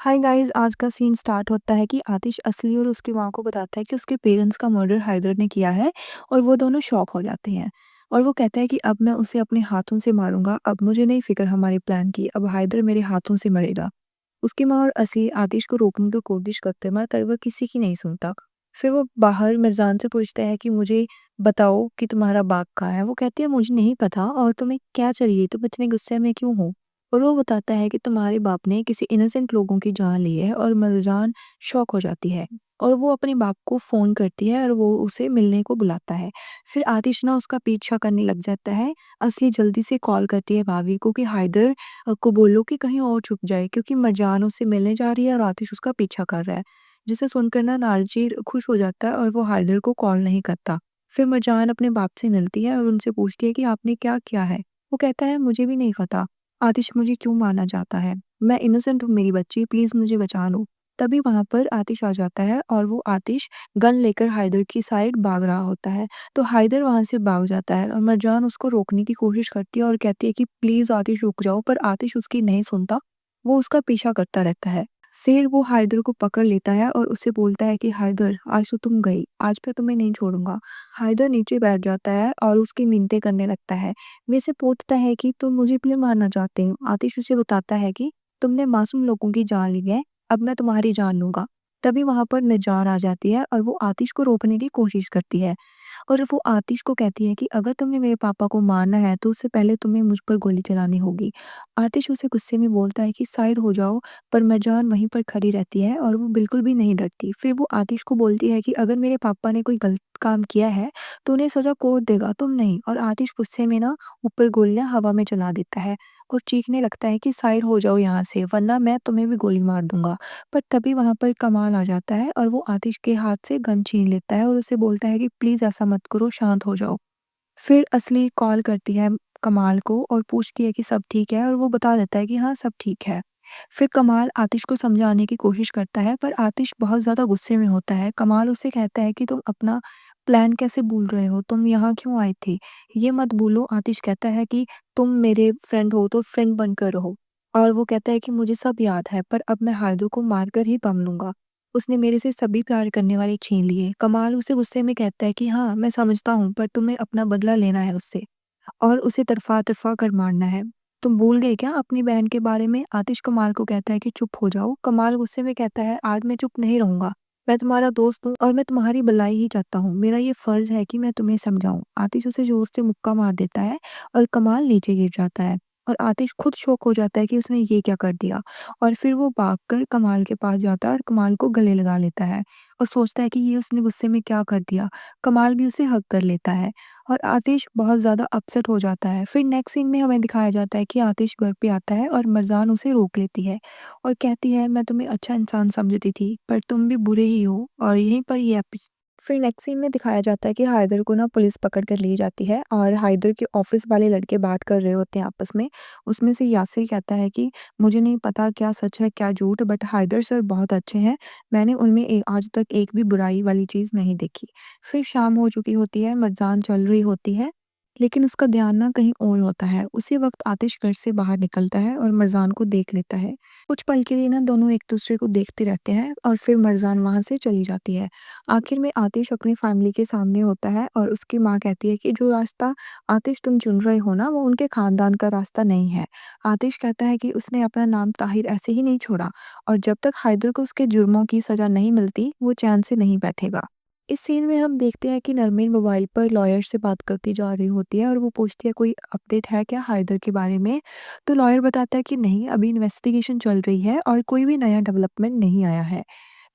Hi guys, आज का scene start होता है कि आतिश असली और उसकी माँ को बताता है कि उसके पेरेंट्स का मर्डर हैदर ने किया है और वो दोनों शॉक हो जाते हैं। और वो कहता है कि अब मैं उसे अपने हाथों से मारूंगा, अब मुझे नहीं फिक्र हमारे प्लान की, अब हैदर मेरे हाथों से मरेगा। उसकी माँ और असली आतिश को रोकने की कोशिश करते हैं मगर वह किसी की नहीं सुनता। फिर वो बाहर मिर्जान से पूछता है कि मुझे बताओ कि तुम्हारा बाग कहाँ है। वो कहती है मुझे नहीं पता और तुम्हें क्या चाहिए, तुम इतने गुस्से में क्यों हो। और वो बताता है कि तुम्हारे बाप ने किसी इनोसेंट लोगों की जान ली है और मिर्जान शॉक हो जाती है और वो अपने बाप को फ़ोन करती है और वो उसे मिलने को बुलाता है। फिर आतिश ना उसका पीछा करने लग जाता है। असली जल्दी से कॉल करती है भाभी को कि हैदर को बोलो कि कहीं और छुप जाए क्योंकि मरजान उससे मिलने जा रही है और आतिश उसका पीछा कर रहा है। जिसे सुनकर ना नारजीर खुश हो जाता है और वो हैदर को कॉल नहीं करता। फिर मरजान अपने बाप से मिलती है और उनसे पूछती है कि आपने क्या किया है। वो कहता है मुझे भी नहीं पता। आतिश मुझे क्यों मारना चाहता है, मैं इनोसेंट हूँ मेरी बच्ची, प्लीज मुझे बचा लो। तभी वहां पर आतिश आ जाता है और वो आतिश गन लेकर हैदर की साइड भाग रहा होता है। तो हैदर वहां से भाग जाता है और मरजान उसको रोकने की कोशिश करती है और कहती है कि प्लीज आतिश रुक जाओ, पर आतिश उसकी नहीं सुनता। वो उसका पीछा करता रहता है। शेर वो हैदर को पकड़ लेता है और उसे बोलता है कि हैदर आज तो तुम गई, आज मैं तुम्हें नहीं छोड़ूंगा। हैदर नीचे बैठ जाता है और उसकी मिन्नतें करने लगता है। वे से पूछता है कि तुम मुझे क्यों मारना चाहते हो। आतिश उसे बताता है कि तुमने मासूम लोगों की जान ली है, अब मैं तुम्हारी जान लूंगा। तभी वहां पर निजार आ जाती है और वो आतिश को रोकने की कोशिश करती है। और वो आतिश को कहती है कि अगर तुमने मेरे पापा को मारना है तो उससे पहले तुम्हें मुझ पर गोली चलानी होगी। आतिश उसे गुस्से में बोलता है कि साइड हो जाओ, पर मरजान वहीं पर खड़ी रहती है और वो बिल्कुल भी नहीं डरती। फिर वो आतिश को बोलती है कि अगर मेरे पापा ने कोई गलत काम किया है तो उन्हें सजा कौन देगा, तुम नहीं। और आतिश गुस्से में ना ऊपर गोलियां हवा में चला देता है और चीखने लगता है कि साइड हो जाओ यहाँ से, वरना मैं तुम्हें भी गोली मार दूंगा। पर तभी वहां पर कमाल आ जाता है और वो आतिश के हाथ से गन छीन लेता है और उसे बोलता है कि प्लीज ऐसा मत करो, शांत हो जाओ। फिर असली कॉल करती है कमाल को और पूछती है कि सब ठीक है और वो बता देता है कि हाँ सब ठीक है। फिर कमाल आतिश को समझाने की कोशिश करता है पर आतिश बहुत ज़्यादा गुस्से में होता है। कमाल उसे कहता है कि तुम अपना प्लान कैसे भूल रहे हो, तुम यहाँ क्यों आए थे, ये मत भूलो। आतिश कहता है कि तुम मेरे फ्रेंड हो तो फ्रेंड बनकर रहो। और वो कहता है कि मुझे सब याद है, पर अब मैं हायदू को मारकर ही दम लूंगा। उसने मेरे से सभी प्यार करने वाले छीन लिए। कमाल उसे गुस्से में कहता है कि हाँ मैं समझता हूँ, पर तुम्हें अपना बदला लेना है उससे और उसे तरफा-तरफा कर मारना है। तुम भूल गए क्या अपनी बहन के बारे में? आतिश कमाल को कहता है कि चुप हो जाओ। कमाल गुस्से में कहता है आज मैं चुप नहीं रहूँगा। मैं तुम्हारा दोस्त हूँ और मैं तुम्हारी भलाई ही चाहता हूँ। मेरा ये फर्ज़ है कि मैं तुम्हें समझाऊँ। आतिश उसे ज़ोर से मुक्का मार देता है और कमाल नीचे गिर जाता है और आतिश खुद शॉक हो जाता है कि उसने ये क्या कर दिया। और फिर वो भागकर कमाल के पास जाता है और कमाल को गले लगा लेता है और सोचता है कि ये उसने गुस्से में क्या कर दिया। कमाल भी उसे हग कर लेता है और आतिश बहुत ज़्यादा अपसेट हो जाता है। फिर नेक्स्ट सीन में हमें दिखाया जाता है कि आतिश घर पे आता है और मरजान उसे रोक लेती है और कहती है मैं तुम्हें अच्छा इंसान समझती थी, पर तुम भी बुरे ही हो। और यहीं पर ये फिर नेक्स्ट सीन में दिखाया जाता है कि हैदर को ना पुलिस पकड़ कर ले जाती है और हैदर के ऑफिस वाले लड़के बात कर रहे होते हैं आपस में। उसमें से यासिर कहता है कि मुझे नहीं पता क्या सच है क्या झूठ, बट हैदर सर बहुत अच्छे हैं, मैंने उनमें आज तक एक भी बुराई वाली चीज़ नहीं देखी। फिर शाम हो चुकी होती है, मरजान चल रही होती है, लेकिन उसका ध्यान ना कहीं और होता है। उसी वक्त आतिश घर से बाहर निकलता है और मरजान को देख लेता है। कुछ पल के लिए ना दोनों एक दूसरे को देखते रहते हैं और फिर मरजान वहां से चली जाती है। आखिर में आतिश अपनी फैमिली के सामने होता है और उसकी माँ कहती है कि जो रास्ता आतिश तुम चुन रहे हो ना, वो उनके खानदान का रास्ता नहीं है। आतिश कहता है कि उसने अपना नाम ताहिर ऐसे ही नहीं छोड़ा और जब तक हैदर को उसके जुर्मों की सजा नहीं मिलती वो चैन से नहीं बैठेगा। इस सीन में हम देखते हैं कि नरमीन मोबाइल पर लॉयर से बात करती जा रही होती है और वो पूछती है कोई अपडेट है क्या हैदर के बारे में। तो लॉयर बताता है कि नहीं, अभी इन्वेस्टिगेशन चल रही है और कोई भी नया डेवलपमेंट नहीं आया है।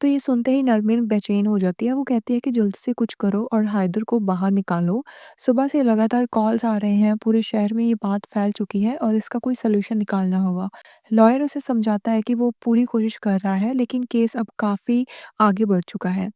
तो ये सुनते ही नरमीन बेचैन हो जाती है। वो कहती है कि जल्द से कुछ करो और हैदर को बाहर निकालो। सुबह से लगातार कॉल्स आ रहे हैं, पूरे शहर में ये बात फैल चुकी है और इसका कोई सलूशन निकालना होगा। लॉयर उसे समझाता है कि वो पूरी कोशिश कर रहा है, लेकिन केस अब काफ़ी आगे बढ़ चुका है।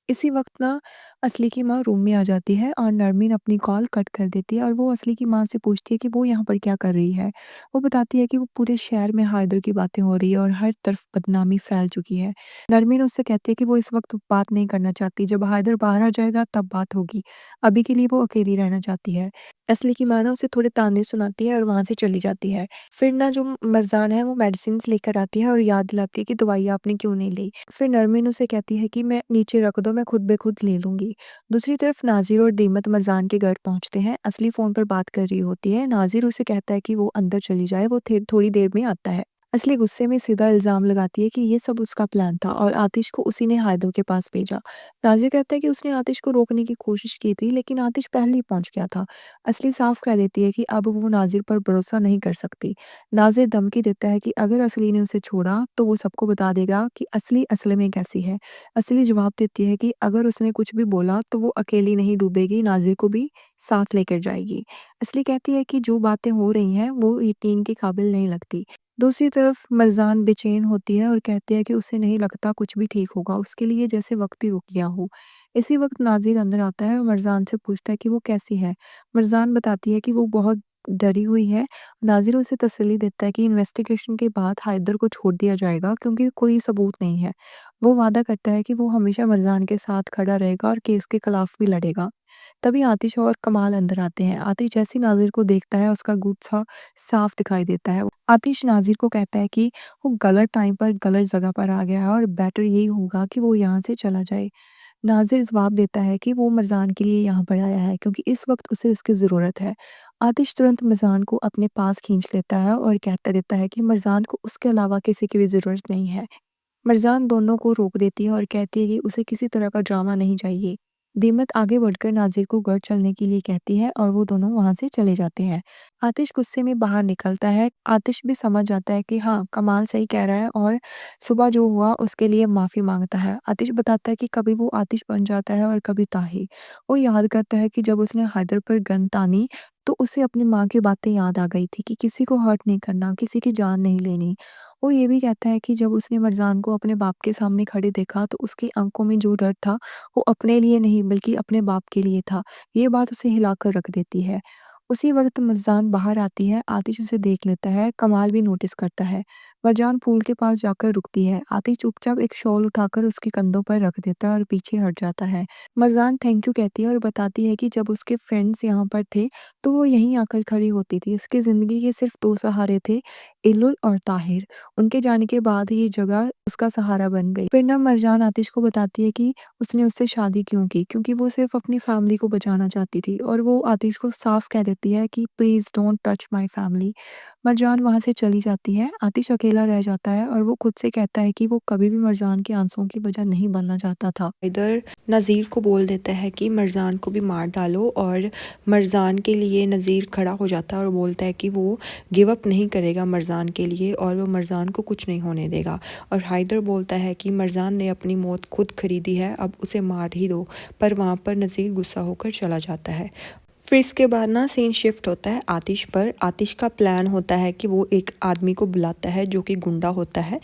इसी वक्त ना असली की माँ रूम में आ जाती है और नरमीन अपनी कॉल कट कर देती है और वो असली की माँ से पूछती है कि वो यहाँ पर क्या कर रही है। वो बताती है कि वो पूरे शहर में हैदर की बातें हो रही है और हर तरफ बदनामी फैल चुकी है। नरमीन उससे कहती है कि वो इस वक्त बात नहीं करना चाहती, जब हैदर बाहर आ जाएगा तब बात होगी। अभी के लिए वो अकेली रहना चाहती है। असली की माँ ना उसे थोड़े ताने सुनाती है और वहाँ से चली जाती है। फिर ना जो मरजान है वो मेडिसिन्स लेकर आती है और याद दिलाती है कि दवाइयाँ आपने क्यों नहीं ली। फिर नरमीन उसे कहती है कि मैं नीचे रख दो, मैं खुद ब खुद ले लूँगी। दूसरी तरफ नाज़िर और दीमत मरजान के घर पहुँचते हैं। असली फ़ोन पर बात कर रही होती है। नाज़िर उसे कहता है कि वो अंदर चली जाए, वो थोड़ी देर में आता है। असली गुस्से में सीधा इल्ज़ाम लगाती है कि ये सब उसका प्लान था और आतिश को उसी ने हायदर के पास भेजा। नाज़िर कहता है कि उसने आतिश को रोकने की कोशिश की थी, लेकिन आतिश पहले ही पहुँच गया था। असली साफ कह देती है कि अब वो नाज़िर पर भरोसा नहीं कर सकती। नाज़िर धमकी देता है कि अगर असली ने उसे छोड़ा तो वो सबको बता देगा कि असली असल में कैसी है। असली जवाब देती है कि अगर उसने कुछ भी बोला तो वो अकेली नहीं डूबेगी, नाज़िर को भी साथ लेकर जाएगी। असली कहती है कि जो बातें हो रही हैं वो यकीन के काबिल नहीं लगती। दूसरी तरफ मरजान बेचैन होती है और कहती है कि उसे नहीं लगता कुछ भी ठीक होगा, उसके लिए जैसे वक्त ही रुक गया हो। इसी वक्त नाज़िर अंदर आता है और मरजान से पूछता है कि वो कैसी है। मरजान बताती है कि वो बहुत डरी हुई है। नाज़िर उसे तसल्ली देता है कि इन्वेस्टिगेशन के बाद हाइदर को छोड़ दिया जाएगा क्योंकि कोई सबूत नहीं है। वो वादा करता है कि वो हमेशा मरजान के साथ खड़ा रहेगा और केस के खिलाफ भी लड़ेगा। तभी आतिश और कमाल अंदर आते हैं। आतिश जैसे ही नाज़िर को देखता है उसका गुस्सा साफ दिखाई देता है। आतिश नाज़िर को कहता है कि वो गलत टाइम पर गलत जगह पर आ गया है और बेटर यही होगा कि वो यहाँ से चला जाए। नाज़िर जवाब देता है कि वो मरजान के लिए यहाँ पर आया है क्योंकि इस वक्त उसे उसकी ज़रूरत है। आतिश तुरंत मरजान को अपने पास खींच लेता है और कहता देता है कि मरजान को उसके अलावा किसी की भी ज़रूरत नहीं है। मरजान दोनों को रोक देती है और कहती है कि उसे किसी तरह का ड्रामा नहीं चाहिए। दीमत आगे बढ़कर नाज़िर को घर चलने के लिए कहती है और वो दोनों वहाँ से चले जाते हैं। आतिश गुस्से में बाहर निकलता है। आतिश भी समझ जाता है कि हाँ, कमाल सही कह रहा है और सुबह जो हुआ उसके लिए माफ़ी माँगता है। आतिश बताता है कि कभी वो आतिश बन जाता है और कभी ताही। वो याद करता है कि जब उसने हैदर पर गन तानी तो उसे अपनी माँ की बातें याद आ गई थी कि किसी को हर्ट नहीं करना, किसी की जान नहीं लेनी। वो ये भी कहता है कि जब उसने मरजान को अपने बाप के सामने खड़े देखा तो उसकी आंखों में जो डर था वो अपने लिए नहीं बल्कि अपने बाप के लिए था। ये बात उसे हिलाकर रख देती है। उसी वक्त मरजान बाहर आती है। आतिश उसे देख लेता है। कमाल भी नोटिस करता है। मरजान फूल के पास जाकर रुकती है। आतिश चुपचाप एक शॉल उठाकर उसके कंधों पर रख देता है और पीछे हट जाता है। मरजान थैंक यू कहती है और बताती है कि जब उसके फ्रेंड्स यहाँ पर थे तो वो यहीं आकर खड़ी होती थी। उसकी ज़िंदगी के सिर्फ दो सहारे थे, इल्लुल और ताहिर। उनके जाने के बाद ये जगह उसका सहारा बन गई। फिर ना मरजान आतिश को बताती है कि उसने उससे शादी क्यों की, क्योंकि वो सिर्फ अपनी फैमिली को बचाना चाहती थी और वो आतिश को साफ कह देती है कि please don't touch my family. Marjan वहाँ से चली जाती है। आतिश अकेला रह जाता है और वो खुद से कहता है कि वो कभी भी मरजान के आंसुओं की वजह नहीं बनना चाहता था। इधर नज़ीर को बोल देता है कि मरजान को भी मार डालो और मरजान के लिए नज़ीर खड़ा हो जाता है और बोलता है कि वो गिव अप नहीं करेगा मरजान के लिए और वो मरजान को कुछ नहीं होने देगा। और हैदर बोलता है कि मरजान ने अपनी मौत खुद खरीदी है, अब उसे मार ही दो। पर वहाँ पर नज़ीर गुस्सा होकर चला जाता है। फिर इसके बाद ना सीन शिफ्ट होता है आतिश पर। आतिश का प्लान होता है कि वो एक आदमी को बुलाता है जो कि गुंडा होता है।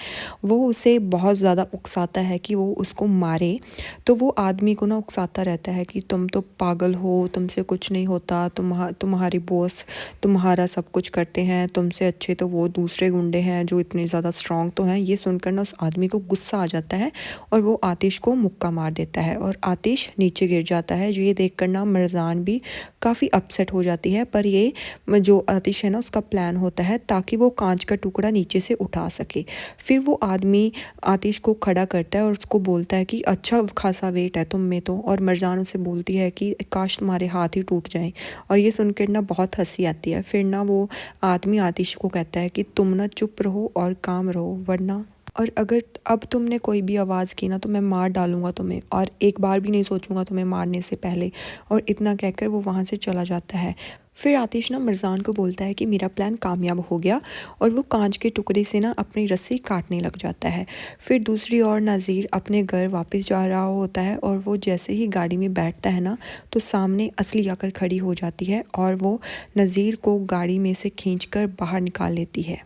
वो उसे बहुत ज़्यादा उकसाता है कि वो उसको मारे। तो वो आदमी को ना उकसाता रहता है कि तुम तो पागल हो, तुमसे कुछ नहीं होता, तुम्हारी बॉस तुम्हारा सब कुछ करते हैं, तुमसे अच्छे तो वो दूसरे गुंडे हैं जो इतने ज़्यादा स्ट्रांग तो हैं। ये सुनकर ना उस आदमी को गुस्सा आ जाता है और वो आतिश को मुक्का मार देता है और आतिश नीचे गिर जाता है। जो ये देख कर ना मरजान भी काफ़ी अपसेट हो जाती है। पर ये जो आतिश है ना उसका प्लान होता है ताकि वो कांच का टुकड़ा नीचे से उठा सके। फिर वो आदमी आतिश को खड़ा करता है और उसको बोलता है कि अच्छा खासा वेट है तुम में तो। और मरजान उसे बोलती है कि काश तुम्हारे हाथ ही टूट जाएं। और ये सुनकर ना बहुत हंसी आती है। फिर ना वो आदमी आतिश को कहता है कि तुम ना चुप रहो और काम रहो, वरना और अगर अब तुमने कोई भी आवाज़ की ना तो मैं मार डालूंगा तुम्हें और एक बार भी नहीं सोचूंगा तुम्हें मारने से पहले। और इतना कहकर वो वहाँ से चला जाता है। फिर आतिश ना मरजान को बोलता है कि मेरा प्लान कामयाब हो गया और वो कांच के टुकड़े से ना अपनी रस्सी काटने लग जाता है। फिर दूसरी ओर नाज़ीर अपने घर वापस जा रहा होता है और वो जैसे ही गाड़ी में बैठता है ना तो सामने असली आकर खड़ी हो जाती है और वो नाज़ीर को गाड़ी में से खींचकर बाहर निकाल लेती है।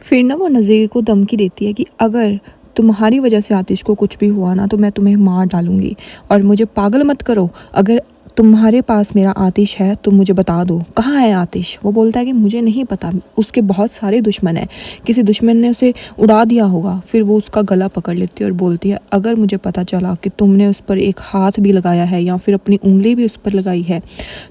फिर ना वो नज़ीर को धमकी देती है कि अगर तुम्हारी वजह से आतिश को कुछ भी हुआ ना तो मैं तुम्हें मार डालूँगी और मुझे पागल मत करो। अगर तुम्हारे पास मेरा आतिश है तो मुझे बता दो, कहाँ है आतिश? वो बोलता है कि मुझे नहीं पता, उसके बहुत सारे दुश्मन हैं, किसी दुश्मन ने उसे उड़ा दिया होगा। फिर वो उसका गला पकड़ लेती है और बोलती है, अगर मुझे पता चला कि तुमने उस पर एक हाथ भी लगाया है या फिर अपनी उंगली भी उस पर लगाई है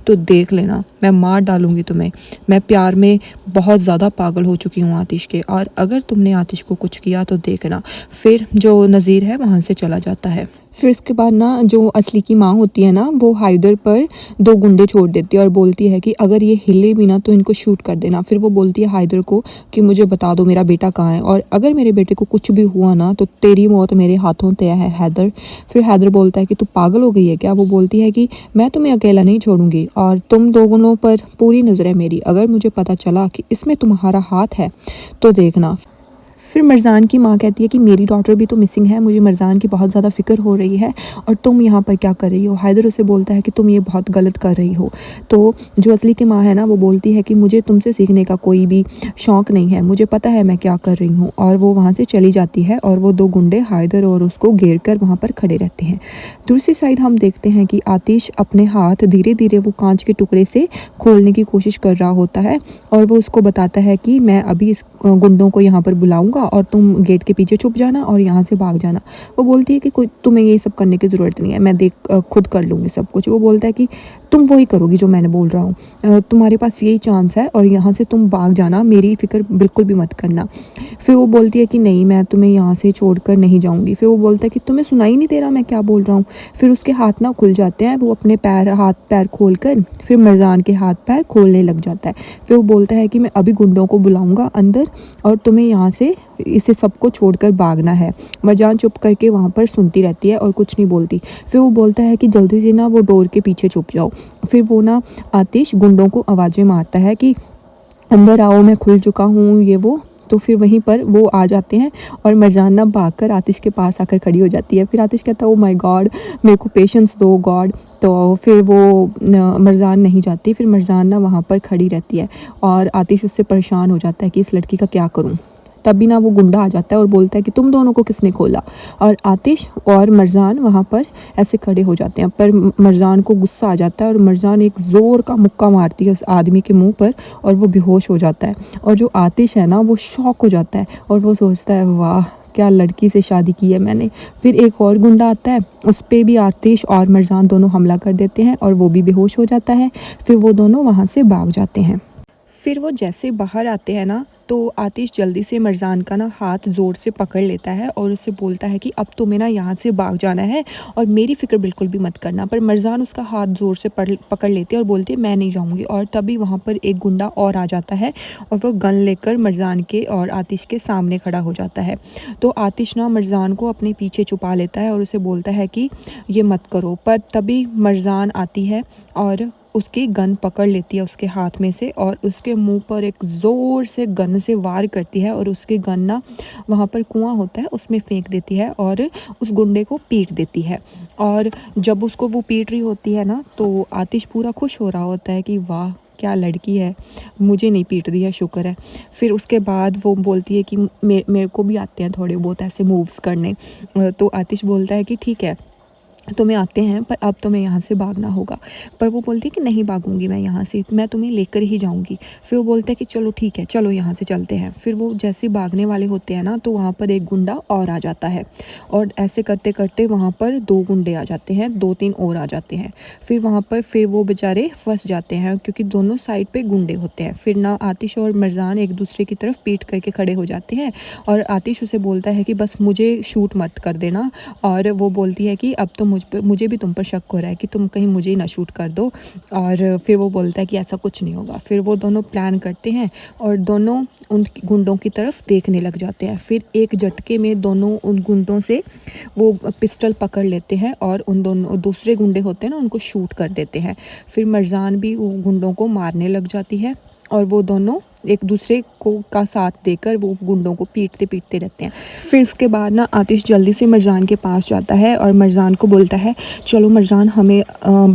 तो देख लेना, मैं मार डालूँगी तुम्हें। मैं प्यार में बहुत ज़्यादा पागल हो चुकी हूँ आतिश के, और अगर तुमने आतिश को कुछ किया तो देखना। फिर जो नज़ीर है वहाँ से चला जाता है। फिर उसके बाद ना जो असली की माँ होती है ना, वो हाइदर पर 2 गुंडे छोड़ देती है और बोलती है कि अगर ये हिले भी ना तो इनको शूट कर देना। फिर वो बोलती है हाइदर को कि मुझे बता दो मेरा बेटा कहाँ है, और अगर मेरे बेटे को कुछ भी हुआ ना तो तेरी मौत मेरे हाथों तय है हैदर। फिर हैदर बोलता है कि तू पागल हो गई है क्या? वो बोलती है कि मैं तुम्हें अकेला नहीं छोड़ूंगी और तुम दोनों पर पूरी नज़र है मेरी। अगर मुझे पता चला कि इसमें तुम्हारा हाथ है तो देखना। फिर मरज़ान की माँ कहती है कि मेरी डॉटर भी तो मिसिंग है, मुझे मरज़ान की बहुत ज़्यादा फ़िक्र हो रही है और तुम यहाँ पर क्या कर रही हो? हैदर उसे बोलता है कि तुम ये बहुत गलत कर रही हो। तो जो असली की माँ है ना, वो बोलती है कि मुझे तुमसे सीखने का कोई भी शौक़ नहीं है, मुझे पता है मैं क्या कर रही हूँ। और वो वहाँ से चली जाती है और वो 2 गुंडे हैदर और उसको घेर कर वहाँ पर खड़े रहते हैं। दूसरी साइड हम देखते हैं कि आतिश अपने हाथ धीरे धीरे वो कांच के टुकड़े से खोलने की कोशिश कर रहा होता है और वो उसको बताता है कि मैं अभी इस गुंडों को यहाँ पर बुलाऊंगा और तुम गेट के पीछे छुप जाना और यहाँ से भाग जाना। वो बोलती है कि कोई तुम्हें ये सब करने की ज़रूरत नहीं है, मैं खुद कर लूँगी सब कुछ। वो बोलता है कि तुम वही करोगी जो मैंने बोल रहा हूँ, तुम्हारे पास यही चांस है और यहाँ से तुम भाग जाना, मेरी फ़िक्र बिल्कुल भी मत करना। फिर वो बोलती है कि नहीं, मैं तुम्हें यहाँ से छोड़कर नहीं जाऊँगी। फिर वो बोलता है कि तुम्हें सुनाई नहीं दे रहा मैं क्या बोल रहा हूँ? फिर उसके हाथ ना खुल जाते हैं, वो अपने हाथ पैर खोल कर फिर मरज़ान के हाथ पैर खोलने लग जाता है। फिर वो बोलता है कि मैं अभी गुंडों को बुलाऊँगा अंदर और तुम्हें यहाँ से इसे सबको छोड़कर भागना है। मरजान चुप करके वहाँ पर सुनती रहती है और कुछ नहीं बोलती। फिर वो बोलता है कि जल्दी से ना वो डोर के पीछे छुप जाओ। फिर वो ना आतिश गुंडों को आवाज़ें मारता है कि अंदर आओ, मैं खुल चुका हूँ, ये वो। तो फिर वहीं पर वो आ जाते हैं और मरजान ना भागकर आतिश के पास आकर खड़ी हो जाती है। फिर आतिश कहता है, ओ माय गॉड, मेरे को पेशेंस दो गॉड। तो फिर वो मरजान नहीं जाती। फिर मरजान ना वहाँ पर खड़ी रहती है और आतिश उससे परेशान हो जाता है कि इस लड़की का क्या करूँ। तभी ना वो गुंडा आ जाता है और बोलता है कि तुम दोनों को किसने खोला? और आतिश और मरजान वहाँ पर ऐसे खड़े हो जाते हैं, पर मरजान को गुस्सा आ जाता है और मरजान एक ज़ोर का मुक्का मारती है उस आदमी के मुंह पर और वो बेहोश हो जाता है। और जो आतिश है ना, वो शॉक हो जाता है और वो सोचता है, वाह क्या लड़की से शादी की है मैंने। फिर एक और गुंडा आता है, उस पर भी आतिश और मरजान दोनों हमला कर देते हैं और वो भी बेहोश हो जाता है। फिर वो दोनों वहाँ से भाग जाते हैं। फिर वो जैसे बाहर आते हैं ना, तो आतिश जल्दी से मरजान का ना हाथ ज़ोर से पकड़ लेता है और उससे बोलता है कि अब तुम्हें ना यहाँ से भाग जाना है और मेरी फ़िक्र बिल्कुल भी मत करना। पर मरजान उसका हाथ ज़ोर से पकड़ लेती है और बोलती है मैं नहीं जाऊँगी। और तभी वहाँ पर एक गुंडा और आ जाता है और वो गन लेकर मरजान के और आतिश के सामने खड़ा हो जाता है। तो आतिश ना मरजान को अपने पीछे छुपा लेता है और उसे बोलता है कि ये मत करो। पर तभी मरजान आती है और उसकी गन पकड़ लेती है उसके हाथ में से और उसके मुंह पर एक ज़ोर से गन से वार करती है और उसकी गन ना वहाँ पर कुआं होता है उसमें फेंक देती है और उस गुंडे को पीट देती है। और जब उसको वो पीट रही होती है ना, तो आतिश पूरा खुश हो रहा होता है कि वाह क्या लड़की है, मुझे नहीं पीट दिया, शुक्र है। फिर उसके बाद वो बोलती है कि मेरे को भी आते हैं थोड़े बहुत ऐसे मूव्स करने। तो आतिश बोलता है कि ठीक है तुम्हें आते हैं, पर अब तुम्हें यहाँ से भागना होगा। पर वो बोलती है कि नहीं भागूंगी मैं यहाँ से, मैं तुम्हें लेकर ही जाऊंगी। फिर वो बोलता है कि चलो ठीक है, चलो यहाँ से चलते हैं। फिर वो जैसे भागने वाले होते हैं ना, तो वहाँ पर एक गुंडा और आ जाता है और ऐसे करते करते वहाँ पर 2 गुंडे आ जाते हैं, 2-3 और आ जाते हैं। फिर वहाँ पर फिर वो बेचारे फंस जाते हैं क्योंकि दोनों साइड पे गुंडे होते हैं। फिर ना आतिश और मरजान एक दूसरे की तरफ पीट करके खड़े हो जाते हैं और आतिश उसे बोलता है कि बस मुझे शूट मत कर देना। और वो बोलती है कि अब तो मुझे भी तुम पर शक हो रहा है कि तुम कहीं मुझे ही ना शूट कर दो। और फिर वो बोलता है कि ऐसा कुछ नहीं होगा। फिर वो दोनों प्लान करते हैं और दोनों उन गुंडों की तरफ देखने लग जाते हैं। फिर एक झटके में दोनों उन गुंडों से वो पिस्टल पकड़ लेते हैं और उन दोनों दूसरे गुंडे होते हैं ना, उनको शूट कर देते हैं। फिर मरजान भी वो गुंडों को मारने लग जाती है और वो दोनों एक दूसरे को का साथ देकर वो गुंडों को पीटते रहते हैं। फिर उसके बाद ना आतिश जल्दी से मरजान के पास जाता है और मरजान को बोलता है चलो मरजान हमें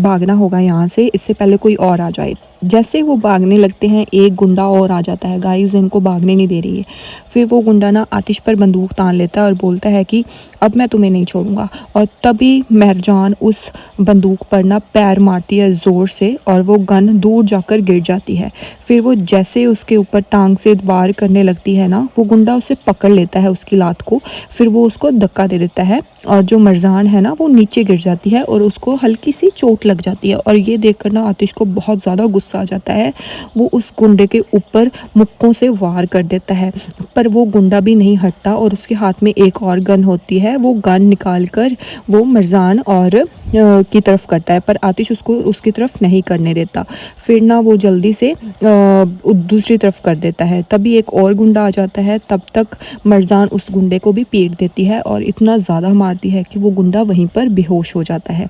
भागना होगा यहाँ से, इससे पहले कोई और आ जाए। जैसे वो भागने लगते हैं एक गुंडा और आ जाता है, गाइस इनको भागने नहीं दे रही है। फिर वो गुंडा ना आतिश पर बंदूक तान लेता है और बोलता है कि अब मैं तुम्हें नहीं छोड़ूंगा। और तभी मरजान उस बंदूक पर ना पैर मारती है ज़ोर से और वो गन दूर जाकर गिर जाती है। फिर वो जैसे उसके ऊपर टांग से वार करने लगती है ना, वो गुंडा उसे पकड़ लेता है उसकी लात को। फिर वो उसको धक्का दे देता है और जो मरजान है ना वो नीचे गिर जाती है और उसको हल्की सी चोट लग जाती है। और ये देखकर ना आतिश को बहुत ज़्यादा गुस्सा आ जाता है। वो उस गुंडे के ऊपर मुक्कों से वार कर देता है, पर वो गुंडा भी नहीं हटता और उसके हाथ में एक और गन होती है। वो गन निकाल कर वो मरजान और की तरफ करता है, पर आतिश उसको उसकी तरफ नहीं करने देता। फिर ना वो जल्दी से दूसरी तरफ कर देता है। तभी एक और गुंडा आ जाता है, तब तक मरजान उस गुंडे को भी पीट देती है और इतना ज़्यादा मारती है कि वो गुंडा वहीं पर बेहोश हो जाता है।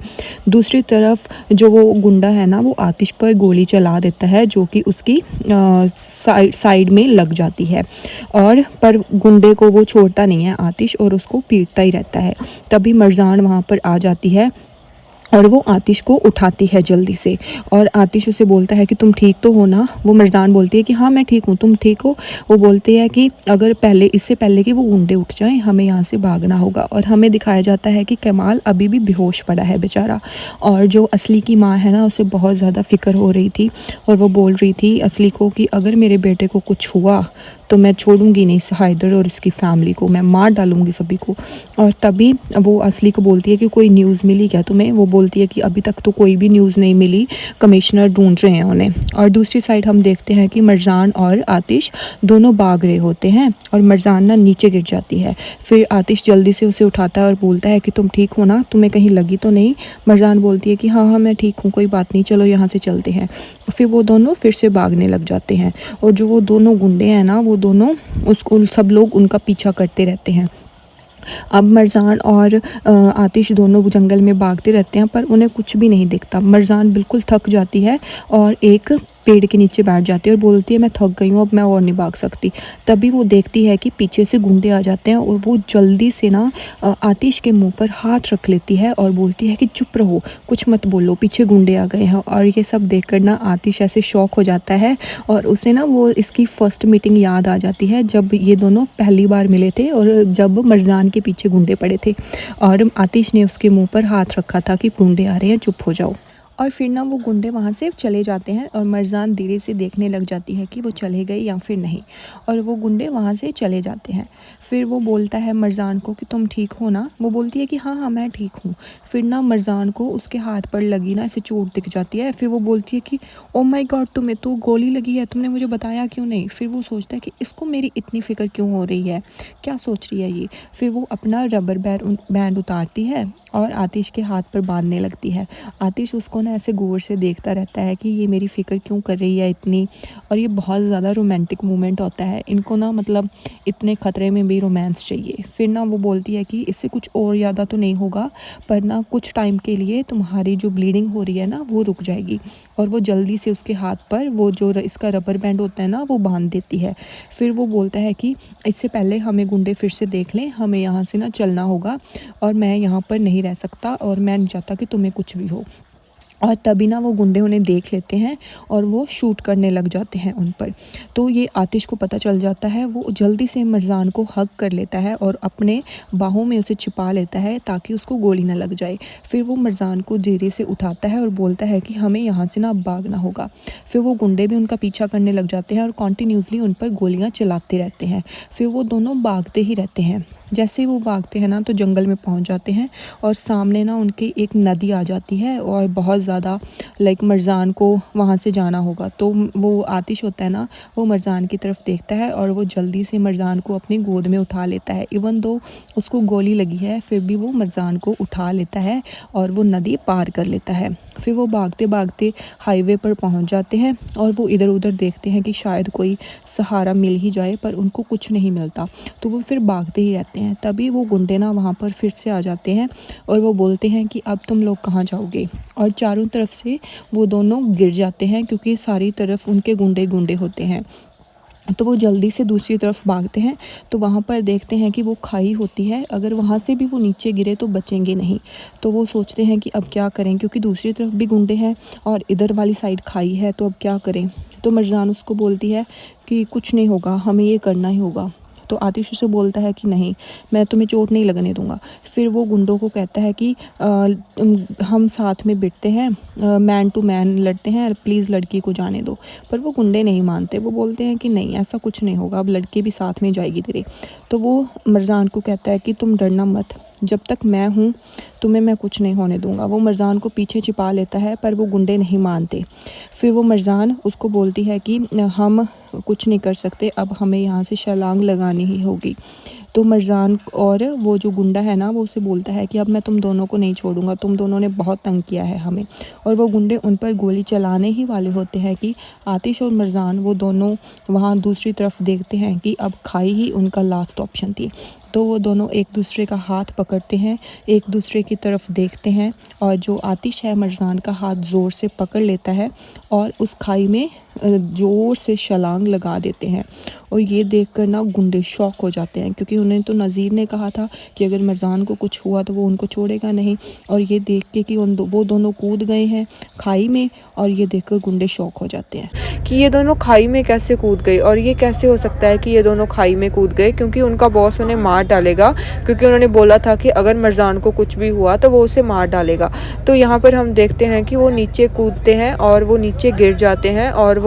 दूसरी तरफ जो वो गुंडा है ना वो आतिश पर गोली चला देता है, जो कि उसकी साइड में लग जाती है। और पर गुंडे को वो छोड़ता नहीं है आतिश और उसको पीटता ही रहता है। तभी मरजान वहाँ पर आ जाती है और वो आतिश को उठाती है जल्दी से और आतिश उसे बोलता है कि तुम ठीक तो हो ना। वो मरजान बोलती है कि हाँ मैं ठीक हूँ, तुम ठीक हो। वो बोलते हैं कि अगर इससे पहले कि वो गुंडे उठ जाएं हमें यहाँ से भागना होगा। और हमें दिखाया जाता है कि कमाल अभी भी बेहोश पड़ा है बेचारा। और जो असली की माँ है ना उसे बहुत ज़्यादा फ़िक्र हो रही थी और वो बोल रही थी असली को कि अगर मेरे बेटे को कुछ हुआ तो मैं छोड़ूंगी नहीं हैदर और इसकी फैमिली को, मैं मार डालूंगी सभी को। और तभी वो असली को बोलती है कि कोई न्यूज़ मिली क्या तुम्हें। वो बोलती है कि अभी तक तो कोई भी न्यूज़ नहीं मिली, कमिश्नर ढूंढ रहे हैं उन्हें। और दूसरी साइड हम देखते हैं कि मरजान और आतिश दोनों भाग रहे होते हैं और मरजान ना नीचे गिर जाती है। फिर आतिश जल्दी से उसे उठाता है और बोलता है कि तुम ठीक हो ना, तुम्हें कहीं लगी तो नहीं। मरजान बोलती है कि हाँ हाँ मैं ठीक हूँ, कोई बात नहीं, चलो यहाँ से चलते हैं। फिर वो दोनों फिर से भागने लग जाते हैं और जो वो दोनों गुंडे हैं ना वो दोनों उसको सब लोग उनका पीछा करते रहते हैं। अब मरजान और आतिश दोनों जंगल में भागते रहते हैं पर उन्हें कुछ भी नहीं दिखता। मरजान बिल्कुल थक जाती है और एक पेड़ के नीचे बैठ जाती है और बोलती है मैं थक गई हूँ, अब मैं और नहीं भाग सकती। तभी वो देखती है कि पीछे से गुंडे आ जाते हैं और वो जल्दी से ना आतिश के मुंह पर हाथ रख लेती है और बोलती है कि चुप रहो, कुछ मत बोलो, पीछे गुंडे आ गए हैं। और ये सब देखकर ना आतिश ऐसे शॉक हो जाता है और उसे ना वो इसकी फ़र्स्ट मीटिंग याद आ जाती है जब ये दोनों पहली बार मिले थे और जब मरजान के पीछे गुंडे पड़े थे और आतिश ने उसके मुंह पर हाथ रखा था कि गुंडे आ रहे हैं, चुप हो जाओ। और फिर ना वो गुंडे वहाँ से चले जाते हैं और मरजान धीरे से देखने लग जाती है कि वो चले गए या फिर नहीं। और वो गुंडे वहाँ से चले जाते हैं। फिर वो बोलता है मरजान को कि तुम ठीक हो ना। वो बोलती है कि हाँ हाँ मैं ठीक हूँ। फिर ना मरजान को उसके हाथ पर लगी ना ऐसे चोट दिख जाती है। फिर वो बोलती है कि ओ माय गॉड तुम्हें तो गोली लगी है, तुमने मुझे बताया क्यों नहीं। फिर वो सोचता है कि इसको मेरी इतनी फ़िक्र क्यों हो रही है, क्या सोच रही है ये। फिर वो अपना रबर बैंड उतारती है और आतिश के हाथ पर बांधने लगती है। आतिश उसको ना ऐसे गौर से देखता रहता है कि ये मेरी फ़िक्र क्यों कर रही है इतनी। और ये बहुत ज़्यादा रोमांटिक मोमेंट होता है इनको ना, मतलब इतने ख़तरे में भी रोमांस चाहिए। फिर ना वो बोलती है कि इससे कुछ और ज़्यादा तो नहीं होगा, पर ना कुछ टाइम के लिए तुम्हारी जो ब्लीडिंग हो रही है ना वो रुक जाएगी। और वो जल्दी से उसके हाथ पर वो जो इसका रबर बैंड होता है ना वो बांध देती है। फिर वो बोलता है कि इससे पहले हमें गुंडे फिर से देख लें, हमें यहाँ से ना चलना होगा और मैं यहाँ पर नहीं रह सकता और मैं नहीं चाहता कि तुम्हें कुछ भी हो। और तभी ना वो गुंडे उन्हें देख लेते हैं और वो शूट करने लग जाते हैं उन पर। तो ये आतिश को पता चल जाता है। वो जल्दी से मरजान को हग कर लेता है और अपने बाहों में उसे छिपा लेता है ताकि उसको गोली ना लग जाए। फिर वो मरजान को धीरे से उठाता है और बोलता है कि हमें यहाँ से ना अब भागना होगा। फिर वो गुंडे भी उनका पीछा करने लग जाते हैं और कॉन्टीन्यूसली उन पर गोलियाँ चलाते रहते हैं। फिर वो दोनों भागते ही रहते हैं। जैसे ही वो भागते हैं ना तो जंगल में पहुंच जाते हैं और सामने ना उनके एक नदी आ जाती है और बहुत ज़्यादा लाइक मरजान को वहाँ से जाना होगा। तो वो आतिश होता है ना वो मरजान की तरफ देखता है और वो जल्दी से मरजान को अपनी गोद में उठा लेता है। इवन दो उसको गोली लगी है फिर भी वो मरजान को उठा लेता है और वो नदी पार कर लेता है। फिर वो भागते भागते हाईवे पर पहुंच जाते हैं और वो इधर उधर देखते हैं कि शायद कोई सहारा मिल ही जाए, पर उनको कुछ नहीं मिलता। तो वो फिर भागते ही रहते हैं। तभी वो गुंडे ना वहाँ पर फिर से आ जाते हैं और वो बोलते हैं कि अब तुम लोग कहाँ जाओगे। और चारों तरफ से वो दोनों गिर जाते हैं क्योंकि सारी तरफ उनके गुंडे गुंडे होते हैं। तो वो जल्दी से दूसरी तरफ भागते हैं। तो वहाँ पर देखते हैं कि वो खाई होती है, अगर वहाँ से भी वो नीचे गिरे तो बचेंगे नहीं। तो वो सोचते हैं कि अब क्या करें, क्योंकि दूसरी तरफ भी गुंडे हैं और इधर वाली साइड खाई है, तो अब क्या करें। तो मरजान उसको बोलती है कि कुछ नहीं होगा, हमें ये करना ही होगा। तो आतिश उसे बोलता है कि नहीं, मैं तुम्हें चोट नहीं लगने दूंगा। फिर वो गुंडों को कहता है कि हम साथ में बिठते हैं, मैन टू मैन लड़ते हैं, प्लीज़ लड़की को जाने दो। पर वो गुंडे नहीं मानते, वो बोलते हैं कि नहीं, ऐसा कुछ नहीं होगा, अब लड़की भी साथ में जाएगी तेरे। तो वो मरजान को कहता है कि तुम डरना मत, जब तक मैं हूँ तुम्हें मैं कुछ नहीं होने दूंगा। वो मरजान को पीछे छिपा लेता है, पर वो गुंडे नहीं मानते। फिर वो मरजान उसको बोलती है कि हम कुछ नहीं कर सकते, अब हमें यहाँ से छलांग लगानी ही होगी। तो मरजान और वो जो गुंडा है ना, वो उसे बोलता है कि अब मैं तुम दोनों को नहीं छोड़ूंगा, तुम दोनों ने बहुत तंग किया है हमें। और वो गुंडे उन पर गोली चलाने ही वाले होते हैं कि आतिश और मरजान वो दोनों वहाँ दूसरी तरफ देखते हैं कि अब खाई ही उनका लास्ट ऑप्शन थी। तो वो दोनों एक दूसरे का हाथ पकड़ते हैं, एक दूसरे की तरफ देखते हैं, और जो आतिश है मरजान का हाथ ज़ोर से पकड़ लेता है और उस खाई में ज़ोर से छलांग लगा देते हैं। और ये देखकर ना गुंडे शॉक हो जाते हैं, क्योंकि उन्हें तो नज़ीर ने कहा था कि अगर मरजान को कुछ हुआ तो वो उनको छोड़ेगा नहीं। और ये देख के कि वो दोनों कूद गए हैं खाई में, और ये देखकर गुंडे शॉक हो जाते हैं कि ये दोनों खाई में कैसे कूद गए, और ये कैसे हो सकता है कि ये दोनों खाई में कूद गए, क्योंकि उनका बॉस उन्हें मार डालेगा, क्योंकि उन्होंने बोला था कि अगर मरजान को कुछ भी हुआ तो वो उसे मार डालेगा। तो यहाँ पर हम देखते हैं कि वो नीचे कूदते हैं और वो नीचे गिर जाते हैं, और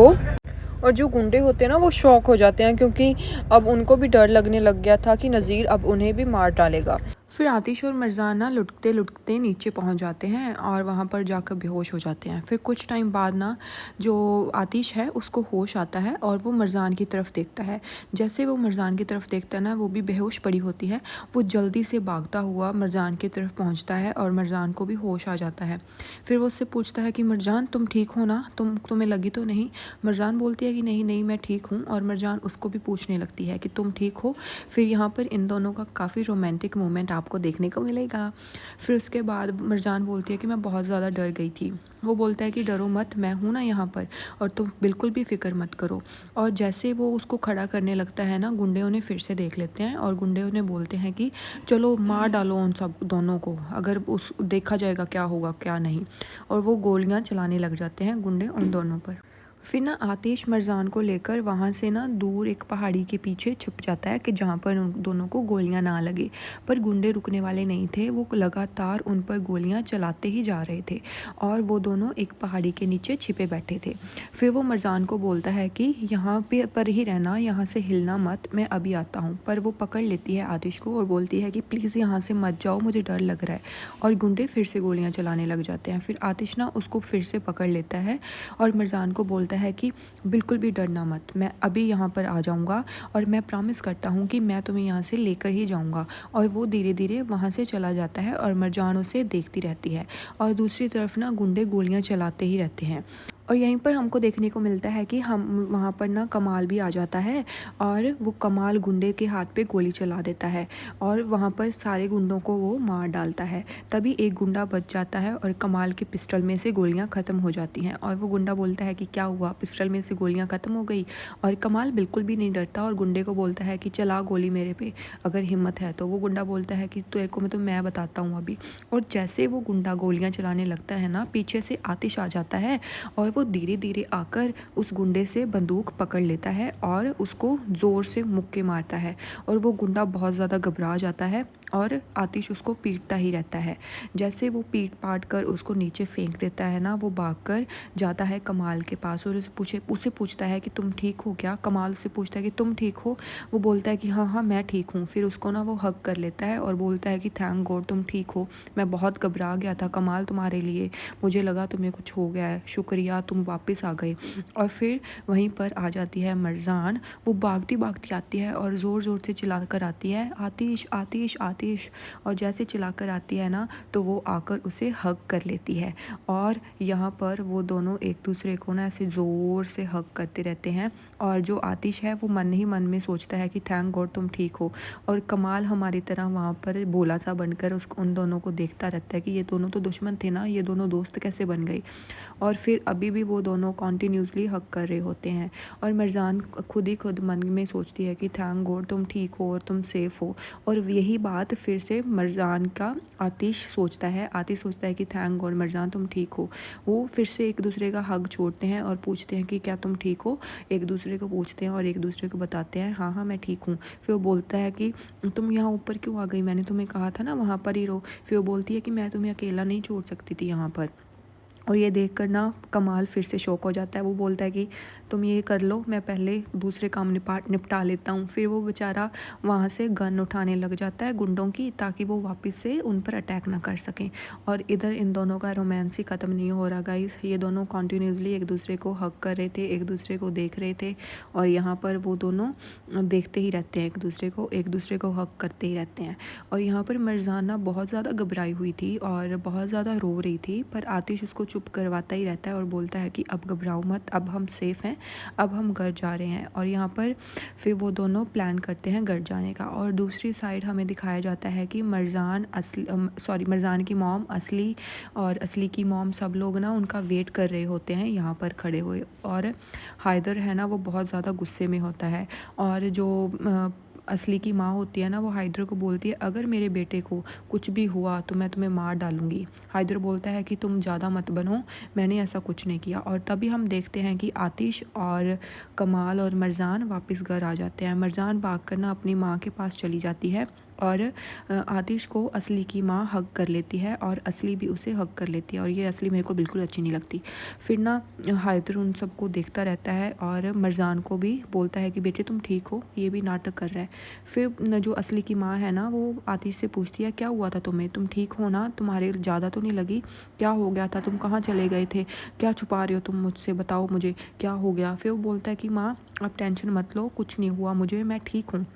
जो गुंडे होते हैं ना वो शॉक हो जाते हैं, क्योंकि अब उनको भी डर लगने लग गया था कि नज़ीर अब उन्हें भी मार डालेगा। फिर आतिश और मरजान ना लुढ़कते लुढ़कते नीचे पहुंच जाते हैं और वहाँ पर जाकर बेहोश हो जाते हैं। फिर कुछ टाइम बाद ना जो आतिश है उसको होश आता है और वो मरजान की तरफ देखता है। जैसे वो मरजान की तरफ देखता है ना, वो भी बेहोश पड़ी होती है, वो जल्दी से भागता हुआ मरजान की तरफ पहुँचता है और मरजान को भी होश आ जाता है। फिर वो उससे पूछता है कि मरजान तुम ठीक हो ना, तुम्हें लगी तो नहीं। मरजान बोलती है कि नहीं नहीं मैं ठीक हूँ, और मरजान उसको भी पूछने लगती है कि तुम ठीक हो। फिर यहाँ पर इन दोनों का काफ़ी रोमांटिक मोमेंट आपको देखने को मिलेगा। फिर उसके बाद मरजान बोलती है कि मैं बहुत ज़्यादा डर गई थी। वो बोलता है कि डरो मत, मैं हूँ ना यहाँ पर, और तुम बिल्कुल भी फिक्र मत करो। और जैसे वो उसको खड़ा करने लगता है ना, गुंडे उन्हें फिर से देख लेते हैं और गुंडे उन्हें बोलते हैं कि चलो मार डालो उन सब दोनों को, अगर उस देखा जाएगा क्या होगा क्या नहीं। और वो गोलियां चलाने लग जाते हैं गुंडे उन दोनों पर। फिर ना आतिश मरजान को लेकर वहाँ से ना दूर एक पहाड़ी के पीछे छुप जाता है कि जहाँ पर उन दोनों को गोलियां ना लगे। पर गुंडे रुकने वाले नहीं थे, वो लगातार उन पर गोलियां चलाते ही जा रहे थे और वो दोनों एक पहाड़ी के नीचे छिपे बैठे थे। फिर वो मरजान को बोलता है कि यहाँ पे पर ही रहना, यहाँ से हिलना मत, मैं अभी आता हूँ। पर वो पकड़ लेती है आतिश को और बोलती है कि प्लीज़ यहाँ से मत जाओ, मुझे डर लग रहा है। और गुंडे फिर से गोलियाँ चलाने लग जाते हैं। फिर आतिश ना उसको फिर से पकड़ लेता है और मरजान को बोलता है कि बिल्कुल भी डरना मत, मैं अभी यहाँ पर आ जाऊँगा और मैं प्रॉमिस करता हूँ कि मैं तुम्हें यहाँ से लेकर ही जाऊँगा। और वो धीरे धीरे वहाँ से चला जाता है और मरजान उसे देखती रहती है और दूसरी तरफ ना गुंडे गोलियाँ चलाते ही रहते हैं। और यहीं पर हमको देखने को मिलता है कि हम वहाँ पर ना कमाल भी आ जाता है और वो कमाल गुंडे के हाथ पे गोली चला देता है और वहाँ पर सारे गुंडों को वो मार डालता है। तभी एक गुंडा बच जाता है और कमाल के पिस्टल में से गोलियाँ ख़त्म हो जाती हैं और वो गुंडा बोलता है कि क्या हुआ, पिस्टल में से गोलियाँ ख़त्म हो गई। और कमाल बिल्कुल भी नहीं डरता और गुंडे को बोलता है कि चला गोली मेरे पे, अगर हिम्मत है तो। वो गुंडा बोलता है कि तेरे को मैं बताता हूँ अभी। और जैसे वो गुंडा गोलियाँ चलाने लगता है ना, पीछे से आतिश आ जाता है और वो धीरे धीरे आकर उस गुंडे से बंदूक पकड़ लेता है और उसको ज़ोर से मुक्के मारता है। और वो गुंडा बहुत ज़्यादा घबरा जाता है और आतिश उसको पीटता ही रहता है। जैसे वो पीट पाट कर उसको नीचे फेंक देता है ना, वो भागकर जाता है कमाल के पास और उसे पूछता है कि तुम ठीक हो क्या। कमाल से पूछता है कि तुम ठीक हो। वो बोलता है कि हाँ हाँ मैं ठीक हूँ। फिर उसको ना वो हग कर लेता है और बोलता है कि थैंक गॉड तुम ठीक हो, मैं बहुत घबरा गया था कमाल तुम्हारे लिए, मुझे लगा तुम्हें कुछ हो गया है, शुक्रिया तुम वापस आ गए। और फिर वहीं पर आ जाती है मरजान, वो भागती भागती आती है और ज़ोर ज़ोर से चिल्ला कर आती है, आतिश आतिश आतिश, और जैसे चिल्लाकर आती है ना तो वो आकर उसे हग कर लेती है। और यहाँ पर वो दोनों एक दूसरे को ना ऐसे ज़ोर से हग करते रहते हैं। और जो आतिश है वो मन ही मन में सोचता है कि थैंक गॉड तुम ठीक हो। और कमाल हमारी तरह वहाँ पर भोला सा बनकर उन दोनों को देखता रहता है कि ये दोनों तो दुश्मन थे ना, ये दोनों दोस्त कैसे बन गई। और फिर अभी भी वो दोनों कॉन्टीन्यूसली हग कर रहे होते हैं। और मिर्ज़ान खुद ही खुद मन में सोचती है कि थैंक गॉड तुम ठीक हो और तुम सेफ़ हो। और यही बात फिर से मिर्ज़ान का आतिश सोचता है। आतिश सोचता है कि थैंक गॉड मिर्ज़ान तुम ठीक हो। वो फिर से एक दूसरे का हग छोड़ते हैं और पूछते हैं कि क्या तुम ठीक हो। एक दूसरे को पूछते हैं और एक दूसरे को बताते हैं हाँ हाँ मैं ठीक हूँ। फिर वो बोलता है कि तुम यहाँ ऊपर क्यों आ गई, मैंने तुम्हें कहा था ना वहाँ पर ही रहो। फिर वो बोलती है कि मैं तुम्हें अकेला नहीं छोड़ सकती थी यहाँ पर। और ये देख कर ना कमाल फिर से शॉक हो जाता है। वो बोलता है कि तुम ये कर लो, मैं पहले दूसरे काम निपटा लेता हूँ। फिर वो बेचारा वहाँ से गन उठाने लग जाता है गुंडों की, ताकि वो वापस से उन पर अटैक ना कर सकें। और इधर इन दोनों का रोमांस ही ख़त्म नहीं हो रहा गाइस। ये दोनों कॉन्टीन्यूसली एक दूसरे को हग कर रहे थे, एक दूसरे को देख रहे थे। और यहाँ पर वो दोनों देखते ही रहते हैं एक दूसरे को हग करते ही रहते हैं। और यहाँ पर मिर्ज़ाना बहुत ज़्यादा घबराई हुई थी और बहुत ज़्यादा रो रही थी, पर आतिश उसको चुप करवाता ही रहता है और बोलता है कि अब घबराओ मत, अब हम सेफ़ हैं, अब हम घर जा रहे हैं। और यहाँ पर फिर वो दोनों प्लान करते हैं घर जाने का। और दूसरी साइड हमें दिखाया जाता है कि मिर्ज़ान की मॉम असली और असली की मॉम सब लोग ना उनका वेट कर रहे होते हैं यहाँ पर खड़े हुए। और हैदर है ना वो बहुत ज़्यादा गुस्से में होता है। और जो असली की माँ होती है ना वो हैदर को बोलती है अगर मेरे बेटे को कुछ भी हुआ तो मैं तुम्हें मार डालूँगी। हैदर बोलता है कि तुम ज़्यादा मत बनो, मैंने ऐसा कुछ नहीं किया। और तभी हम देखते हैं कि आतिश और कमाल और मिर्ज़ान वापस घर आ जाते हैं। मिर्ज़ान भाग कर ना अपनी माँ के पास चली जाती है और आतिश को असली की माँ हग कर लेती है और असली भी उसे हग कर लेती है। और ये असली मेरे को बिल्कुल अच्छी नहीं लगती। फिर ना हैदर उन सबको देखता रहता है और मिर्ज़ान को भी बोलता है कि बेटे तुम ठीक हो, ये भी नाटक कर रहा है। फिर जो असली की माँ है ना वो आतिश से पूछती है क्या हुआ था तुम्हें, तुम ठीक हो ना, तुम्हारे ज़्यादा तो नहीं लगी, क्या हो गया था, तुम कहाँ चले गए थे, क्या छुपा रहे हो तुम मुझसे, बताओ मुझे क्या हो गया। फिर वो बोलता है कि माँ आप टेंशन मत लो, कुछ नहीं हुआ मुझे, मैं ठीक हूँ।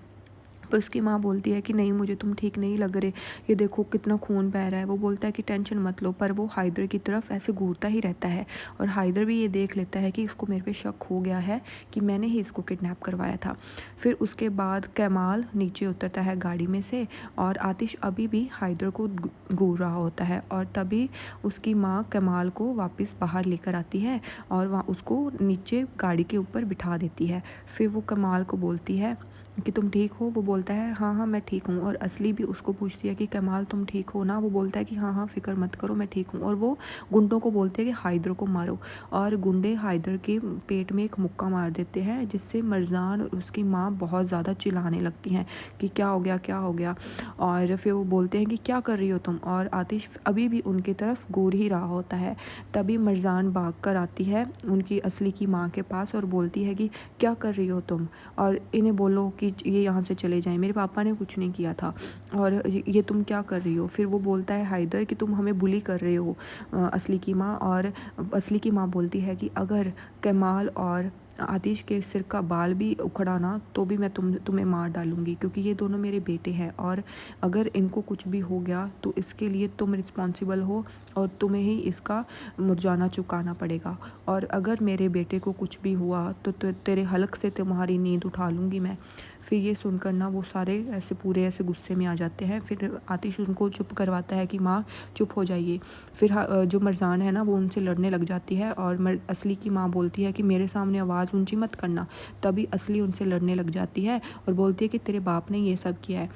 पर उसकी माँ बोलती है कि नहीं मुझे तुम ठीक नहीं लग रहे, ये देखो कितना खून बह रहा है। वो बोलता है कि टेंशन मत लो, पर वो हैदर की तरफ ऐसे घूरता ही रहता है। और हैदर भी ये देख लेता है कि इसको मेरे पे शक हो गया है कि मैंने ही इसको किडनैप करवाया था। फिर उसके बाद कमाल नीचे उतरता है गाड़ी में से और आतिश अभी भी हैदर को घूर रहा होता है। और तभी उसकी माँ कमाल को वापस बाहर लेकर आती है और वहाँ उसको नीचे गाड़ी के ऊपर बिठा देती है। फिर वो कमाल को बोलती है कि तुम ठीक हो। वो बोलता है हाँ हाँ मैं ठीक हूँ। और असली भी उसको पूछती है कि कमाल तुम ठीक हो ना। वो बोलता है कि हाँ हाँ फ़िक्र मत करो मैं ठीक हूँ। और वो गुंडों को बोलते हैं कि हैदर को मारो। और गुंडे हैदर के पेट में एक मुक्का मार देते हैं, जिससे मिर्ज़ान और उसकी माँ बहुत ज़्यादा चिल्लाने लगती हैं कि क्या हो गया क्या हो गया। और फिर वो बोलते हैं कि क्या कर रही हो तुम। और आतिश अभी भी उनकी तरफ घूर ही रहा होता है। तभी मिर्ज़ान भाग कर आती है उनकी असली की माँ के पास और बोलती है कि क्या कर रही हो तुम, और इन्हें बोलो कि ये यहाँ से चले जाएं, मेरे पापा ने कुछ नहीं किया था, और ये तुम क्या कर रही हो। फिर वो बोलता है हैदर कि तुम हमें बुली कर रहे हो असली की माँ। और असली की माँ बोलती है कि अगर कमाल और आतिश के सिर का बाल भी उखड़ाना तो भी मैं तुम्हें मार डालूँगी, क्योंकि ये दोनों मेरे बेटे हैं और अगर इनको कुछ भी हो गया तो इसके लिए तुम रिस्पॉन्सिबल हो और तुम्हें ही इसका मुर्जाना चुकाना पड़ेगा। और अगर मेरे बेटे को कुछ भी हुआ तो तेरे हलक से तुम्हारी नींद उठा लूँगी मैं। फिर ये सुनकर ना वो सारे ऐसे पूरे ऐसे गुस्से में आ जाते हैं। फिर आतिश उनको चुप करवाता है कि माँ चुप हो जाइए। फिर जो मिर्ज़ान है ना वो उनसे लड़ने लग जाती है और असली की माँ बोलती है कि मेरे सामने आवाज़ ऊंची मत करना। तभी असली उनसे लड़ने लग जाती है और बोलती है कि तेरे बाप ने ये सब किया है।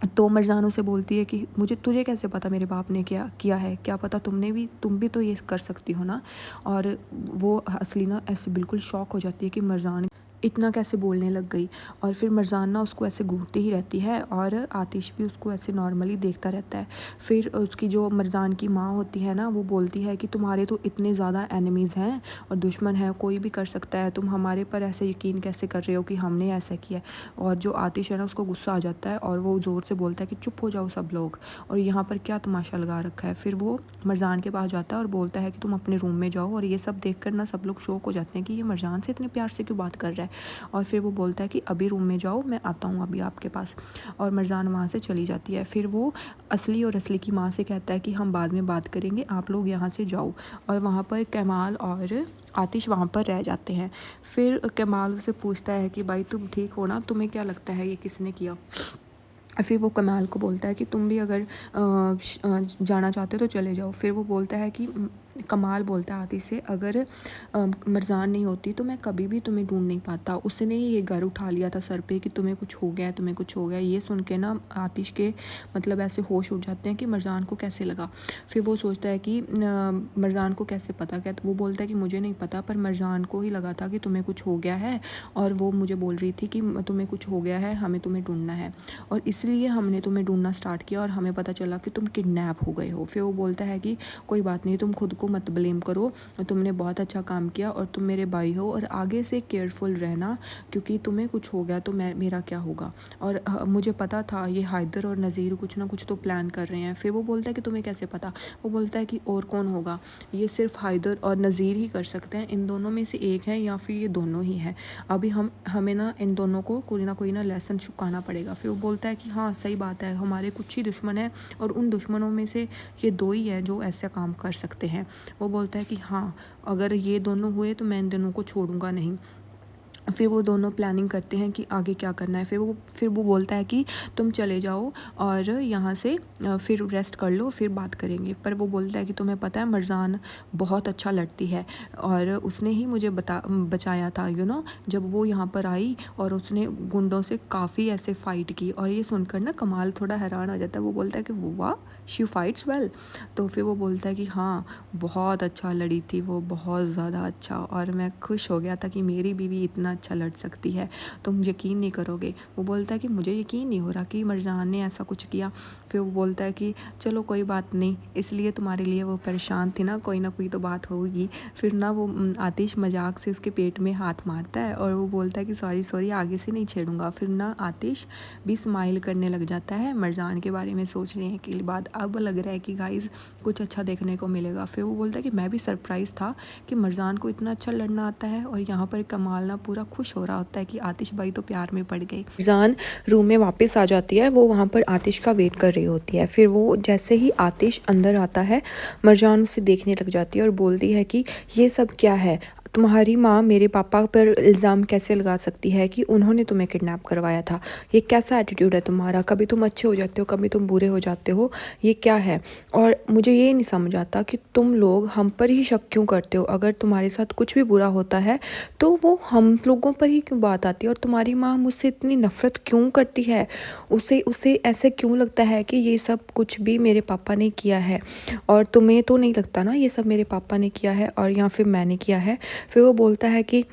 तो मिर्ज़ान उसे बोलती है कि तुझे कैसे पता मेरे बाप ने क्या किया है, क्या पता तुम भी तो ये कर सकती हो ना। और वो असली ना ऐसे बिल्कुल शॉक हो जाती है कि मिर्ज़ान इतना कैसे बोलने लग गई। और फिर मिर्ज़ान ना उसको ऐसे घूरती ही रहती है और आतिश भी उसको ऐसे नॉर्मली देखता रहता है। फिर उसकी जो मिर्ज़ान की माँ होती है ना वो बोलती है कि तुम्हारे तो इतने ज़्यादा एनिमीज़ हैं और दुश्मन हैं, कोई भी कर सकता है, तुम हमारे पर ऐसे यकीन कैसे कर रहे हो कि हमने ऐसा किया। और जो आतिश है ना उसको गुस्सा आ जाता है और वो ज़ोर से बोलता है कि चुप हो जाओ सब लोग, और यहाँ पर क्या तमाशा लगा रखा है। फिर वो मिर्ज़ान के पास जाता है और बोलता है कि तुम अपने रूम में जाओ। और ये सब देख कर ना सब लोग शौक हो जाते हैं कि ये मिर्ज़ान से इतने प्यार से क्यों बात कर रहा है। और फिर वो बोलता है कि अभी रूम में जाओ, मैं आता हूँ अभी आपके पास। और मरजान वहाँ से चली जाती है। फिर वो असली और असली की माँ से कहता है कि हम बाद में बात करेंगे, आप लोग यहाँ से जाओ। और वहाँ पर कमाल और आतिश वहाँ पर रह जाते हैं। फिर कमाल उसे पूछता है कि भाई तुम ठीक हो ना, तुम्हें क्या लगता है ये किसने किया। फिर वो कमाल को बोलता है कि तुम भी अगर जाना चाहते हो तो चले जाओ। फिर वो बोलता है कि कमाल बोलता है आतिश से, अगर मरजान नहीं होती तो मैं कभी भी तुम्हें ढूंढ नहीं पाता, उसने ही ये घर उठा लिया था सर पे कि तुम्हें कुछ हो गया है, तुम्हें कुछ हो गया। ये सुन के ना आतिश के मतलब ऐसे होश उड़ जाते हैं कि मरजान को कैसे लगा। फिर वो सोचता है कि मरजान को कैसे पता, क्या वो बोलता है कि मुझे नहीं पता, पर मरजान को ही लगा था कि तुम्हें कुछ हो गया है और वो मुझे बोल रही थी कि तुम्हें कुछ हो गया है, हमें तुम्हें ढूंढना है, और इसलिए हमने तुम्हें ढूंढना स्टार्ट किया और हमें पता चला कि तुम किडनैप हो गए हो। फिर वो बोलता है कि कोई बात नहीं, तुम खुद को मत ब्लेम करो, तुमने बहुत अच्छा काम किया और तुम मेरे भाई हो, और आगे से केयरफुल रहना, क्योंकि तुम्हें कुछ हो गया तो मेरा क्या होगा। और मुझे पता था ये हैदर और नज़ीर कुछ ना कुछ तो प्लान कर रहे हैं। फिर वो बोलता है कि तुम्हें कैसे पता। वो बोलता है कि और कौन होगा, ये सिर्फ हैदर और नज़ीर ही कर सकते हैं, इन दोनों में से एक है या फिर ये दोनों ही हैं। अभी हमें ना इन दोनों को कोई ना लेसन चुकाना पड़ेगा। फिर वो बोलता है कि हाँ सही बात है, हमारे कुछ ही दुश्मन हैं और उन दुश्मनों में से ये दो ही हैं जो ऐसा काम कर सकते हैं। वो बोलता है कि हाँ अगर ये दोनों हुए तो मैं इन दोनों को छोड़ूंगा नहीं। फिर वो दोनों प्लानिंग करते हैं कि आगे क्या करना है। फिर वो बोलता है कि तुम चले जाओ और यहाँ से फिर रेस्ट कर लो, फिर बात करेंगे। पर वो बोलता है कि तुम्हें पता है मरजान बहुत अच्छा लड़ती है और उसने ही मुझे बचाया था जब वो यहाँ पर आई और उसने गुंडों से काफ़ी ऐसे फ़ाइट की। और ये सुनकर ना कमाल थोड़ा हैरान हो जाता है। वो बोलता है कि वो वाह शी फाइट्स वेल। तो फिर वो बोलता है कि हाँ बहुत अच्छा लड़ी थी वो, बहुत ज़्यादा अच्छा, और मैं खुश हो गया था कि मेरी बीवी इतना अच्छा लड़ सकती है, तुम यकीन नहीं करोगे। वो बोलता है कि मुझे यकीन नहीं हो रहा कि मरजान ने ऐसा कुछ किया। फिर वो बोलता है कि चलो कोई बात नहीं, इसलिए तुम्हारे लिए वो परेशान थी ना कोई तो बात होगी। फिर ना वो आतिश मजाक से उसके पेट में हाथ मारता है और वो बोलता है कि सॉरी आगे से नहीं छेड़ूंगा। फिर ना आतिश भी स्माइल करने लग जाता है मरजान के बारे में सोचने के बाद। अब लग रहा है कि गाइस कुछ अच्छा देखने को मिलेगा। फिर वो बोलता है कि मैं भी सरप्राइज़ था कि मरजान को इतना अच्छा लड़ना आता है। और यहाँ पर कमाल ना पूरा खुश हो रहा होता है कि आतिश भाई तो प्यार में पड़ गई। मरजान रूम में वापस आ जाती है, वो वहाँ पर आतिश का वेट कर रही होती है। फिर वो जैसे ही आतिश अंदर आता है मरजान उसे देखने लग जाती है और बोलती है कि ये सब क्या है, तुम्हारी माँ मेरे पापा पर इल्ज़ाम कैसे लगा सकती है कि उन्होंने तुम्हें किडनैप करवाया था। ये कैसा एटीट्यूड है तुम्हारा, कभी तुम अच्छे हो जाते हो कभी तुम बुरे हो जाते हो, ये क्या है। और मुझे ये नहीं समझ आता कि तुम लोग हम पर ही शक क्यों करते हो। अगर तुम्हारे साथ कुछ भी बुरा होता है तो वो हम लोगों पर ही क्यों बात आती है। और तुम्हारी माँ मुझसे इतनी नफ़रत क्यों करती है, उसे उसे ऐसे क्यों लगता है कि ये सब कुछ भी मेरे पापा ने किया है। और तुम्हें तो नहीं लगता ना ये सब मेरे पापा ने किया है और या फिर मैंने किया है। फिर वो बोलता है कि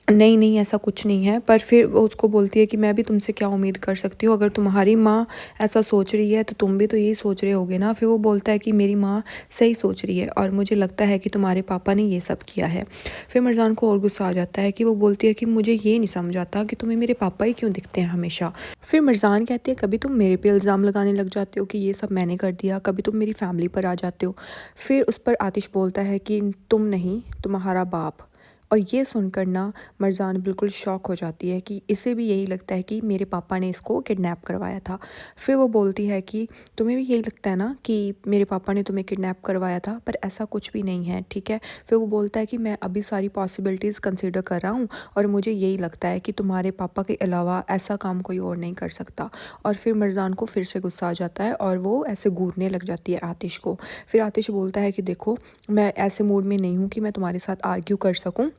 नहीं ऐसा कुछ नहीं है। पर फिर वो उसको बोलती है कि मैं भी तुमसे क्या उम्मीद कर सकती हूँ, अगर तुम्हारी माँ ऐसा सोच रही है तो तुम भी तो यही सोच रहे होगे ना। फिर वो बोलता है कि मेरी माँ सही सोच रही है और मुझे लगता है कि तुम्हारे पापा ने ये सब किया है। फिर मरजान को और गुस्सा आ जाता है कि वो बोलती है कि मुझे ये नहीं समझ आता कि तुम्हें मेरे पापा ही क्यों दिखते हैं हमेशा। फिर मरजान कहती है कभी तुम मेरे पे इल्ज़ाम लगाने लग जाते हो कि ये सब मैंने कर दिया, कभी तुम मेरी फैमिली पर आ जाते हो। फिर उस पर आतिश बोलता है कि तुम नहीं, तुम्हारा बाप। और ये सुनकर ना मरजान बिल्कुल शॉक हो जाती है कि इसे भी यही लगता है कि मेरे पापा ने इसको किडनैप करवाया था। फिर वो बोलती है कि तुम्हें भी यही लगता है ना कि मेरे पापा ने तुम्हें किडनैप करवाया था, पर ऐसा कुछ भी नहीं है, ठीक है। फिर वो बोलता है कि मैं अभी सारी पॉसिबिलिटीज़ कंसिडर कर रहा हूँ और मुझे यही लगता है कि तुम्हारे पापा के अलावा ऐसा काम कोई और नहीं कर सकता। और फिर मरजान को फिर से गुस्सा आ जाता है और वो ऐसे घूरने लग जाती है आतिश को। फिर आतिश बोलता है कि देखो मैं ऐसे मूड में नहीं हूँ कि मैं तुम्हारे साथ आर्ग्यू कर सकूँ,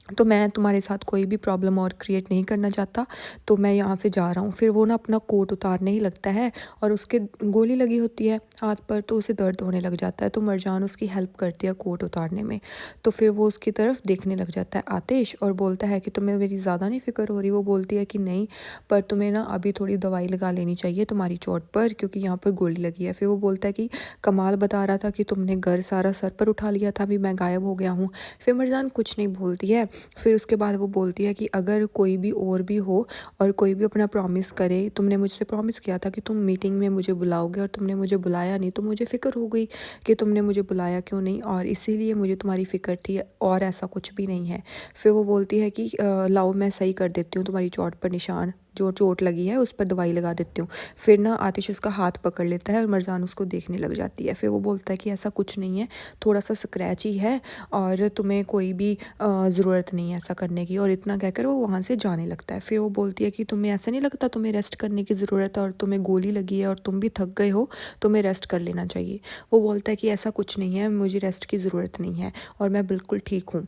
तो मैं तुम्हारे साथ कोई भी प्रॉब्लम और क्रिएट नहीं करना चाहता, तो मैं यहाँ से जा रहा हूँ। फिर वो ना अपना कोट उतारने ही लगता है और उसके गोली लगी होती है हाथ पर, तो उसे दर्द होने लग जाता है। तो मरजान उसकी हेल्प करती है कोट उतारने में। तो फिर वो उसकी तरफ देखने लग जाता है आतिश और बोलता है कि तुम्हें मेरी ज़्यादा नहीं फ़िक्र हो रही। वो बोलती है कि नहीं, पर तुम्हें ना अभी थोड़ी दवाई लगा लेनी चाहिए तुम्हारी चोट पर, क्योंकि यहाँ पर गोली लगी है। फिर वो बोलता है कि कमाल बता रहा था कि तुमने घर सारा सर पर उठा लिया था, अभी मैं गायब हो गया हूँ। फिर मरजान कुछ नहीं बोलती है फिर उसके बाद वो बोलती है कि अगर कोई भी और भी हो और कोई भी अपना प्रॉमिस करे, तुमने मुझसे प्रॉमिस किया था कि तुम मीटिंग में मुझे बुलाओगे और तुमने मुझे बुलाया नहीं, तो मुझे फ़िक्र हो गई कि तुमने मुझे बुलाया क्यों नहीं, और इसीलिए मुझे तुम्हारी फ़िक्र थी, और ऐसा कुछ भी नहीं है। फिर वो बोलती है कि लाओ मैं सही कर देती हूँ तुम्हारी चोट पर निशान, जो चोट लगी है उस पर दवाई लगा देती हूँ। फिर ना आतिश उसका हाथ पकड़ लेता है और मरजान उसको देखने लग जाती है। फिर वो बोलता है कि ऐसा कुछ नहीं है, थोड़ा सा स्क्रैच ही है और तुम्हें कोई भी ज़रूरत नहीं है ऐसा करने की, और इतना कहकर वो वहाँ से जाने लगता है। फिर वो बोलती है कि तुम्हें ऐसा नहीं लगता तुम्हें रेस्ट करने की ज़रूरत है, और तुम्हें गोली लगी है और तुम भी थक गए हो, तुम्हें रेस्ट कर लेना चाहिए। वो बोलता है कि ऐसा कुछ नहीं है, मुझे रेस्ट की ज़रूरत नहीं है और मैं बिल्कुल ठीक हूँ।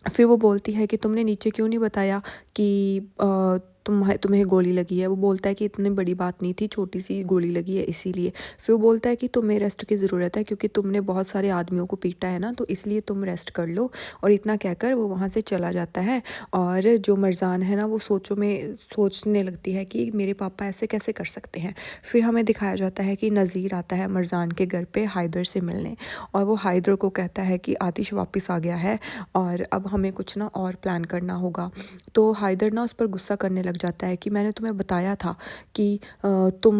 फिर वो बोलती है कि तुमने नीचे क्यों नहीं बताया कि तुम्हें गोली लगी है। वो बोलता है कि इतनी बड़ी बात नहीं थी, छोटी सी गोली लगी है इसीलिए। फिर वो बोलता है कि तुम्हें रेस्ट की ज़रूरत है क्योंकि तुमने बहुत सारे आदमियों को पीटा है ना, तो इसलिए तुम रेस्ट कर लो। और इतना कहकर वो वहाँ से चला जाता है। और जो मरजान है ना, वो सोचने लगती है कि मेरे पापा ऐसे कैसे कर सकते हैं। फिर हमें दिखाया जाता है कि नज़ीर आता है मरजान के घर पे हैदर से मिलने, और वो हैदर को कहता है कि आतिश वापस आ गया है और अब हमें कुछ ना और प्लान करना होगा। तो हैदर ना उस पर गुस्सा करने लग जाता है कि मैंने तुम्हें बताया था कि तुम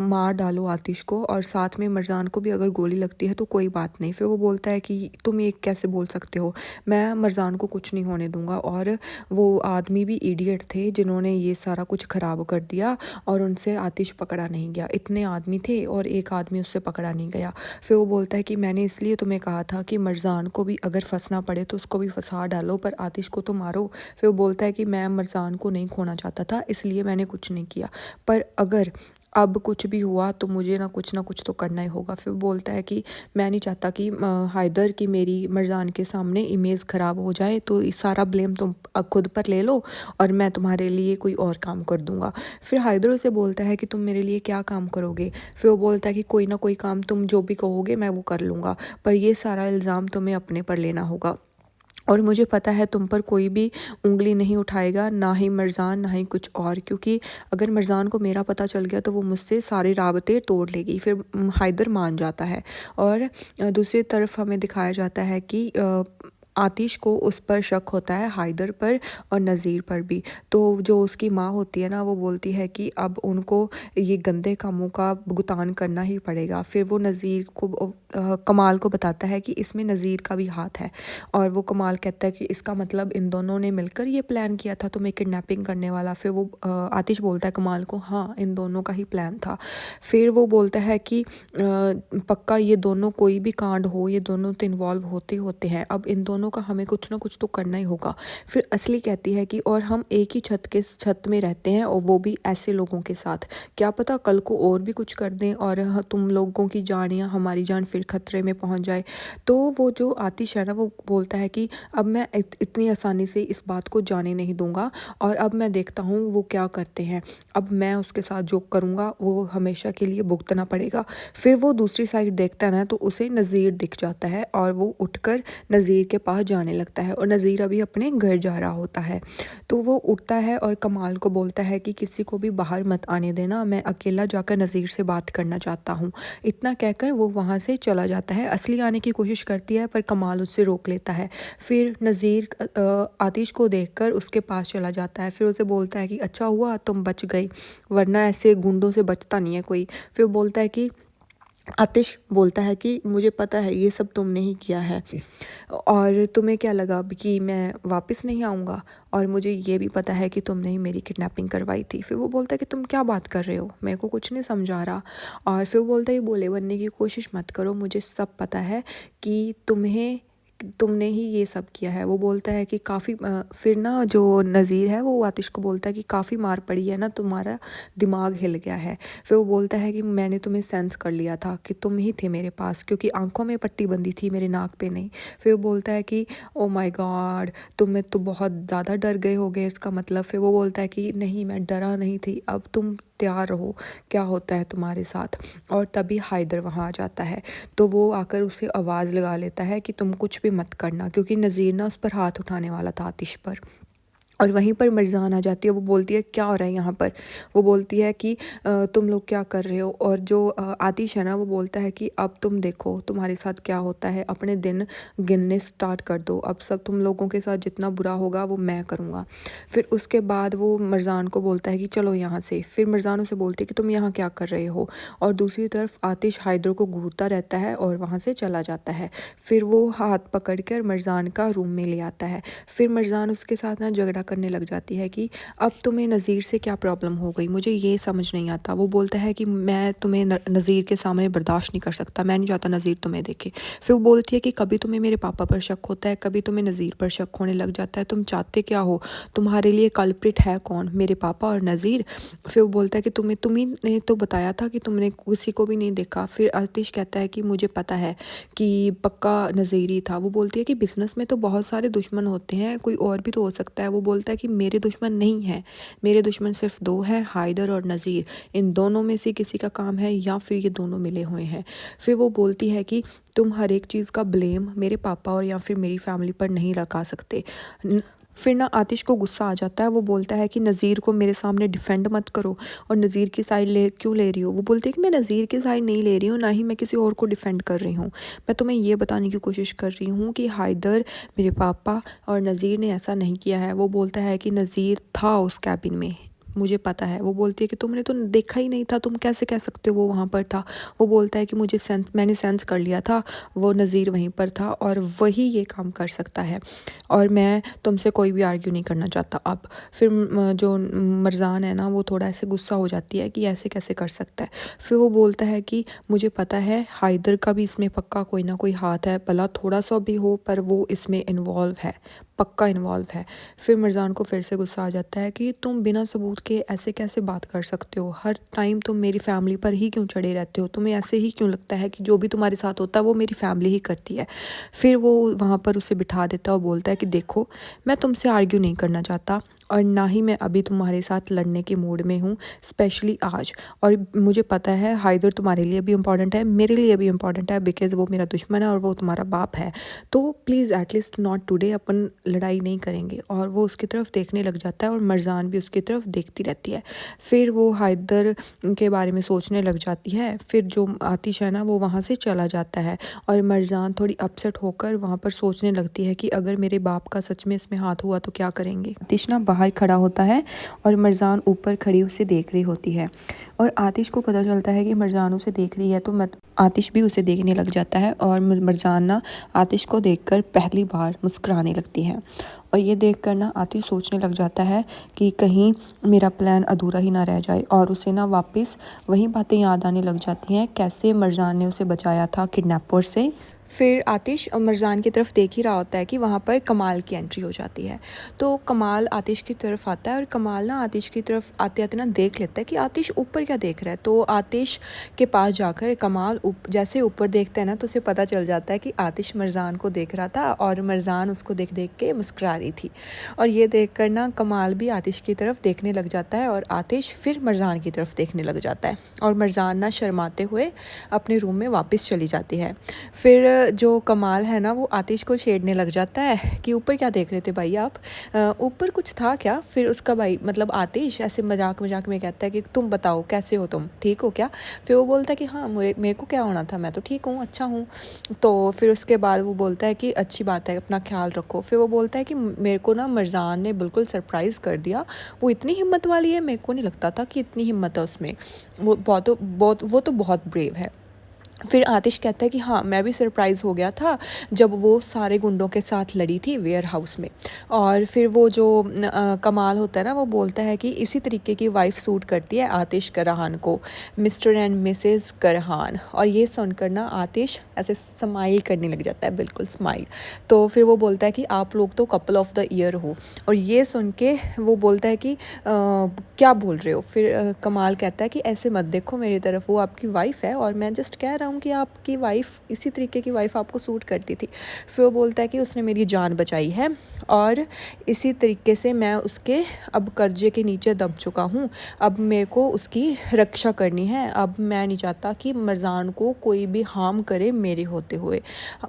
मार डालो आतिश को, और साथ में मरजान को भी अगर गोली लगती है तो कोई बात नहीं। फिर वो बोलता है कि तुम ये कैसे बोल सकते हो, मैं मरजान को कुछ नहीं होने दूंगा। और वो आदमी भी इडियट थे जिन्होंने ये सारा कुछ ख़राब कर दिया और उनसे आतिश पकड़ा नहीं गया। इतने आदमी थे और एक आदमी उससे पकड़ा नहीं गया। फिर वो बोलता है कि मैंने इसलिए तुम्हें कहा था कि मरजान को भी अगर फंसना पड़े तो उसको भी फंसा डालो, पर आतिश को तो मारो। फिर वो बोलता है कि मैं मरजान को नहीं खोना चाहता था, इसलिए मैंने कुछ नहीं किया, पर अगर अब कुछ भी हुआ तो मुझे ना कुछ तो करना ही होगा। फिर बोलता है कि मैं नहीं चाहता कि हैदर की मेरी मरजान के सामने इमेज ख़राब हो जाए, तो इस सारा ब्लेम तुम खुद पर ले लो और मैं तुम्हारे लिए कोई और काम कर दूंगा। फिर हैदर उसे बोलता है कि तुम मेरे लिए क्या काम करोगे। फिर वो बोलता है कि कोई ना कोई काम तुम जो भी कहोगे मैं वो कर लूँगा, पर ये सारा इल्ज़ाम तुम्हें अपने पर लेना होगा, और मुझे पता है तुम पर कोई भी उँगली नहीं उठाएगा, ना ही मरजान ना ही कुछ और, क्योंकि अगर मरजान को मेरा पता चल गया तो वो मुझसे सारे राबते तोड़ लेगी। फिर हैदर मान जाता है। और दूसरी तरफ हमें दिखाया जाता है कि आतिश को उस पर शक होता है, हैदर पर और नज़ीर पर भी। तो जो उसकी माँ होती है ना, वो बोलती है कि अब उनको ये गंदे कामों का भुगतान करना ही पड़ेगा। फिर वो नज़ीर को कमाल को बताता है कि इसमें नज़ीर का भी हाथ है, और वो कमाल कहता है कि इसका मतलब इन दोनों ने मिलकर ये प्लान किया था तुम्हें किडनैपिंग करने वाला। फिर वो आतिश बोलता है कमाल को, हाँ इन दोनों का ही प्लान था। फिर वो बोलता है कि पक्का ये दोनों कोई भी कांड हो, ये दोनों तो इन्वॉल्व होते होते हैं, अब इन दोनों का हमें कुछ ना कुछ तो करना ही होगा। फिर असली कहती है कि और हम एक ही छत में रहते हैं और वो भी ऐसे लोगों के साथ, क्या पता कल को और भी कुछ कर दें और तुम लोगों की जान या हमारी जान फिर खतरे में पहुंच जाए। तो वो जो आतिश है ना, वो बोलता है कि अब मैं इतनी आसानी से इस बात को जाने नहीं दूंगा, और अब मैं देखता हूँ वो क्या करते हैं, अब मैं उसके साथ जो करूँगा वो हमेशा के लिए भुगतना पड़ेगा। फिर वो दूसरी साइड देखता है ना, तो उसे नज़ीर दिख जाता है और वो उठकर नज़ीर के पास जाने लगता है, और नज़ीर अभी अपने घर जा रहा होता है। तो वो उठता है और कमाल को बोलता है कि किसी को भी बाहर मत आने देना, मैं अकेला जाकर नज़ीर से बात करना चाहता हूँ। इतना कहकर वो वहाँ से चला जाता है। असली आने की कोशिश करती है पर कमाल उससे रोक लेता है। फिर नज़ीर आतिश को देखकर उसके पास चला जाता है। फिर उसे बोलता है कि अच्छा हुआ तुम बच गई, वरना ऐसे गुंडों से बचता नहीं है कोई। फिर बोलता है कि आतिश बोलता है कि मुझे पता है ये सब तुमने ही किया है, और तुम्हें क्या लगा अब कि मैं वापस नहीं आऊँगा, और मुझे ये भी पता है कि तुमने ही मेरी किडनैपिंग करवाई थी। फिर वो बोलता है कि तुम क्या बात कर रहे हो, मेरे को कुछ नहीं समझ आ रहा। और फिर वो बोलता है ये भोले बनने की कोशिश मत करो, मुझे सब पता है कि तुमने ही ये सब किया है। वो बोलता है कि काफ़ी फिर ना जो नज़ीर है वो आतिश को बोलता है कि काफ़ी मार पड़ी है ना, तुम्हारा दिमाग हिल गया है। फिर वो बोलता है कि मैंने तुम्हें सेंस कर लिया था कि तुम ही थे मेरे पास, क्योंकि आंखों में पट्टी बंदी थी, मेरे नाक पे नहीं। फिर वो बोलता है कि ओ माय गॉड, तुम्हें तो बहुत ज़्यादा डर गए होगे इसका मतलब। फिर वो बोलता है कि नहीं मैं डरा नहीं थी, अब तुम तैयार रहो क्या होता है तुम्हारे साथ। और तभी हैदर वहाँ आ जाता है, तो वो आकर उसे आवाज़ लगा लेता है कि तुम कुछ भी मत करना, क्योंकि नज़ीर ना उस पर हाथ उठाने वाला था आतिश पर। और वहीं पर मिर्ज़ान आ जाती है, वो बोलती है क्या हो रहा है यहाँ पर? वो बोलती है कि तुम लोग क्या कर रहे हो? और जो आतिश है ना वो बोलता है कि अब तुम देखो तुम्हारे साथ क्या होता है, अपने दिन गिनने स्टार्ट कर दो, अब सब तुम लोगों के साथ जितना बुरा होगा वो मैं करूँगा। फिर उसके बाद वो मिर्ज़ान को बोलता है कि चलो यहाँ से। फिर मिर्ज़ान उसे बोलती है कि तुम यहाँ क्या कर रहे हो? और दूसरी तरफ आतिश हैदर को घूरता रहता है और वहाँ से चला जाता है। फिर वो हाथ पकड़ कर मिर्ज़ान का रूम में ले आता है। फिर मिर्ज़ान उसके साथ ना झगड़ा करने लग जाती है कि अब तुम्हें नज़ीर से क्या प्रॉब्लम हो गई, मुझे ये समझ नहीं आता। वो बोलता है कि मैं तुम्हें नज़ीर के सामने बर्दाश्त नहीं कर सकता, मैं नहीं चाहता नज़ीर तुम्हें देखे। फिर वो बोलती है कि कभी तुम्हें मेरे पापा पर शक होता है, कभी तुम्हें नज़ीर पर शक होने लग जाता है, तुम चाहते क्या हो? तुम्हारे लिए कल्प्रिट है कौन, मेरे पापा और नज़ीर? फिर वो बोलता है कि तुम्ही ने तो बताया था कि तुमने किसी को भी नहीं देखा। फिर आतिश कहता है कि मुझे पता है कि पक्का नज़ीर ही था। वो बोलती है कि बिज़नेस में तो बहुत सारे दुश्मन होते हैं, कोई और भी तो हो सकता है। वो बोलता है कि मेरे दुश्मन नहीं हैं, मेरे दुश्मन सिर्फ दो हैं, हैदर और नज़ीर। इन दोनों में से किसी का काम है या फिर ये दोनों मिले हुए हैं। फिर वो बोलती है कि तुम हर एक चीज़ का ब्लेम मेरे पापा और या फिर मेरी फैमिली पर नहीं लगा सकते। फिर ना आतिश को गुस्सा आ जाता है। वो बोलता है कि नज़ीर को मेरे सामने डिफेंड मत करो, और नज़ीर की साइड क्यों ले रही हो? वो बोलती है कि मैं नज़ीर की साइड नहीं ले रही हूँ, ना ही मैं किसी और को डिफेंड कर रही हूँ। मैं तुम्हें ये बताने की कोशिश कर रही हूँ कि हैदर, मेरे पापा और नज़ीर ने ऐसा नहीं किया है। वो बोलता है कि नज़ीर था उस कैबिन में, मुझे पता है। वो बोलती है कि तुमने तो देखा ही नहीं था, तुम कैसे कह सकते हो वो वहाँ पर था? वो बोलता है कि मैंने सेंस कर लिया था, वो नज़ीर वहीं पर था और वही ये काम कर सकता है, और मैं तुमसे कोई भी आर्ग्यू नहीं करना चाहता अब। फिर जो मरजान है ना वो थोड़ा ऐसे गुस्सा हो जाती है कि ऐसे कैसे कर सकता है। फिर वो बोलता है कि मुझे पता है हैदर का भी इसमें पक्का कोई ना कोई हाथ है, भला थोड़ा सा भी हो, पर वो इसमें इन्वॉल्व है, पक्का इन्वॉल्व है। फिर मिर्ज़ान को फिर से गुस्सा आ जाता है कि तुम बिना सबूत के ऐसे कैसे बात कर सकते हो? हर टाइम तुम मेरी फैमिली पर ही क्यों चढ़े रहते हो? तुम्हें ऐसे ही क्यों लगता है कि जो भी तुम्हारे साथ होता है वो मेरी फैमिली ही करती है? फिर वो वहाँ पर उसे बिठा देता है और बोलता है कि देखो, मैं तुमसे आर्ग्यू नहीं करना चाहता और ना ही मैं अभी तुम्हारे साथ लड़ने के मूड में हूँ, स्पेशली आज। और मुझे पता है हैदर तुम्हारे लिए भी इम्पॉर्टेंट है, मेरे लिए भी इम्पॉर्टेंट है, बिकॉज़ वो मेरा दुश्मन है और वो तुम्हारा बाप है। तो प्लीज़ एटलीस्ट नॉट टुडे, अपन लड़ाई नहीं करेंगे। और वो उसकी तरफ देखने लग जाता है और मरजान भी उसकी तरफ देखती रहती है। फिर वो हैदर के बारे में सोचने लग जाती है। फिर जो आतिश है ना वो वहाँ से चला जाता है और मरजान थोड़ी अपसेट होकर वहाँ पर सोचने लगती है कि अगर मेरे बाप का सच में इसमें हाथ हुआ तो क्या करेंगे। आतिश ना बाहर खड़ा होता है और मरजान ऊपर खड़ी उसे देख रही होती है, और आतिश को पता चलता है कि मरजान उसे देख रही है, तो आतिश भी उसे देखने लग जाता है और मरजान ना आतिश को देखकर पहली बार मुस्कुराने लगती है। और ये देखकर ना आतिश सोचने लग जाता है कि कहीं मेरा प्लान अधूरा ही ना रह जाए, और उसे ना वापस वही बातें याद आने लग जाती हैं, कैसे मरजान ने उसे बचाया था किडनैपर से। फिर आतिश मरजान की तरफ देख ही रहा होता है कि वहाँ पर कमाल की एंट्री हो जाती है। तो कमाल आतिश की तरफ आता है और कमाल ना आतिश की तरफ आते आते ना देख लेता है कि आतिश ऊपर क्या देख रहा है। तो आतिश के पास जाकर कमाल जैसे ऊपर देखता है ना तो उसे पता चल जाता है कि आतिश मरजान को देख रहा था और मरजान उसको देख देख के मुस्कुरा रही थी। और ये देख कर ना कमाल भी आतिश की तरफ देखने लग जाता है और आतिश फिर मरजान की तरफ देखने लग जाता है, और मरजान ना शर्माते हुए अपने रूम में वापस चली जाती है। फिर जो कमाल है ना वो आतिश को छेड़ने लग जाता है कि ऊपर क्या देख रहे थे भाई आप, ऊपर कुछ था क्या? फिर उसका भाई मतलब आतिश ऐसे मजाक मजाक में कहता है कि तुम बताओ कैसे हो, तुम ठीक हो क्या? फिर वो बोलता है कि हाँ मेरे को क्या होना था, मैं तो ठीक हूँ, अच्छा हूँ। तो फिर उसके बाद वो बोलता है कि अच्छी बात है, अपना ख्याल रखो। फिर वो बोलता है कि मेरे को ना मरजान ने बिल्कुल सरप्राइज़ कर दिया, वो इतनी हिम्मत वाली है, मेरे को नहीं लगता था कि इतनी हिम्मत है उसमें, वो तो बहुत ब्रेव है। फिर आतिश कहता है कि हाँ मैं भी सरप्राइज़ हो गया था जब वो सारे गुंडों के साथ लड़ी थी वेयर हाउस में। और फिर वो जो कमाल होता है ना वो बोलता है कि इसी तरीके की वाइफ सूट करती है आतिश करहान को, मिस्टर एंड मिसेस करहान। और ये सुनकर ना आतिश ऐसे स्माइल करने लग जाता है, बिल्कुल स्माइल। तो फिर वो बोलता है कि आप लोग तो कपल ऑफ द ईयर हो। और ये सुन के वो बोलता है कि क्या बोल रहे हो? फिर कमाल कहता है कि ऐसे मत देखो मेरी तरफ, वो आपकी वाइफ है और मैं जस्ट कह रहा हूँ कि आपकी वाइफ़ इसी तरीके की वाइफ़ आपको सूट करती थी। फिर वो बोलता है कि उसने मेरी जान बचाई है और इसी तरीके से मैं उसके अब कर्ज़े के नीचे दब चुका हूँ। अब मेरे को उसकी रक्षा करनी है। अब मैं नहीं चाहता कि मरज़ान को कोई भी हार्म करे मेरे होते हुए।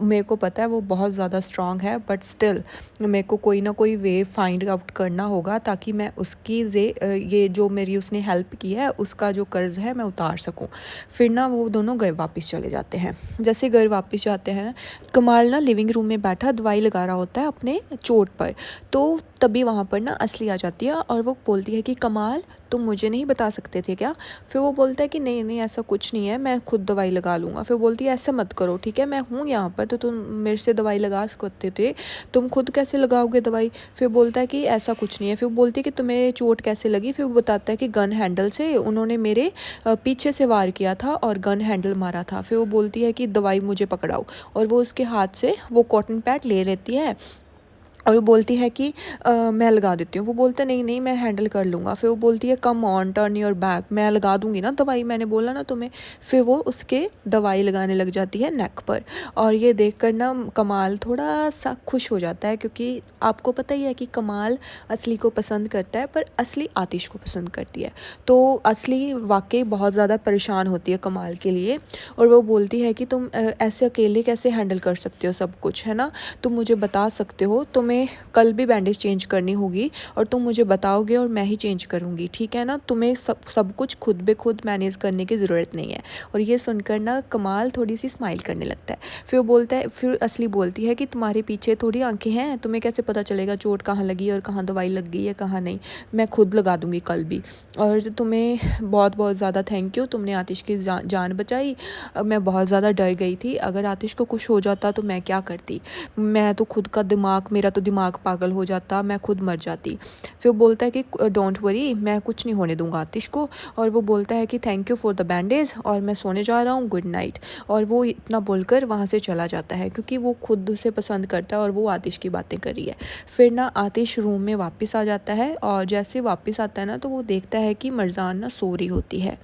मेरे को पता है वो बहुत ज़्यादा स्ट्रॉन्ग है, बट स्टिल मेरे को कोई ना कोई वे फाइंड आउट करना होगा ताकि मैं उसकी ये जो मेरी उसने हेल्प की है उसका जो कर्ज़ है मैं उतार सकूं। फिर ना वो दोनों घर वापस चले जाते हैं। जैसे घर वापस जाते हैं, कमाल ना लिविंग रूम में बैठा दवाई लगा रहा होता है अपने चोट पर। तो तभी वहाँ पर ना असली आ जाती है और वो बोलती है कि कमाल, तुम मुझे नहीं बता सकते थे क्या? फिर वो बोलता है कि नहीं नहीं, ऐसा कुछ नहीं है, मैं खुद दवाई लगा लूँगा। फिर बोलती है ऐसा मत करो, ठीक है, मैं हूँ यहाँ पर, तो तुम मेरे से दवाई लगा सकते थे, तुम खुद कैसे लगाओगे दवाई? फिर बोलता है कि ऐसा कुछ नहीं है। फिर बोलती है कि तुम्हें चोट कैसे लगी? फिर वो बताता है कि गन हैंडल से, उन्होंने मेरे पीछे से वार किया था और गन हैंडल मारा था। फिर वो बोलती है कि दवाई मुझे पकड़ाओ, और वो उसके हाथ से वो कॉटन पैड ले लेती है और वो बोलती है कि मैं लगा देती हूँ। वो बोलता है नहीं नहीं, मैं हैंडल कर लूँगा। फिर वो बोलती है come on, turn your back, मैं लगा दूँगी ना दवाई, मैंने बोला ना तुम्हें। फिर वो उसके दवाई लगाने लग जाती है नेक पर। और ये देखकर ना कमाल थोड़ा सा खुश हो जाता है, क्योंकि आपको पता ही है कि कमाल असली को पसंद करता है पर असली आतिश को पसंद करती है। तो असली वाकई बहुत ज़्यादा परेशान होती है कमाल के लिए, और वो बोलती है कि तुम ऐसे अकेले कैसे हैंडल कर सकते हो सब कुछ, है ना? तुम मुझे बता सकते हो, तुम्हें कल भी बैंडेज चेंज करनी होगी और तुम मुझे बताओगे और मैं ही चेंज करूँगी, ठीक है ना? तुम्हें सब कुछ खुद ब खुद मैनेज करने की ज़रूरत नहीं है। और ये सुनकर ना कमाल थोड़ी सी स्माइल करने लगता है। फिर वो बोलता है, फिर असली बोलती है कि तुम्हारे पीछे थोड़ी आंखें हैं, तुम्हें कैसे पता चलेगा चोट कहाँ लगी और कहाँ दवाई लग गई है कहाँ नहीं? मैं खुद लगा दूँगी कल भी। और तुम्हें बहुत बहुत ज़्यादा थैंक यू, तुमने आतिश की जान बचाई। मैं बहुत ज़्यादा डर गई थी, अगर आतिश को कुछ हो जाता तो मैं क्या करती? मैं तो खुद का दिमाग, मेरा तो दिमाग पागल हो जाता, मैं खुद मर जाती। फिर वो बोलता है कि डोंट वरी, मैं कुछ नहीं होने दूंगा आतिश को। और वो बोलता है कि thank you for the bandage, और मैं सोने जा रहा हूँ, गुड नाइट। और वो इतना बोलकर वहाँ से चला जाता है, क्योंकि वो खुद उसे पसंद करता है और वो आतिश की बातें कर रही है। फिर ना आतिश रूम में वापस आ जाता है, और जैसे वापस आता है ना तो वो देखता है कि मरजान ना सो रही होती है।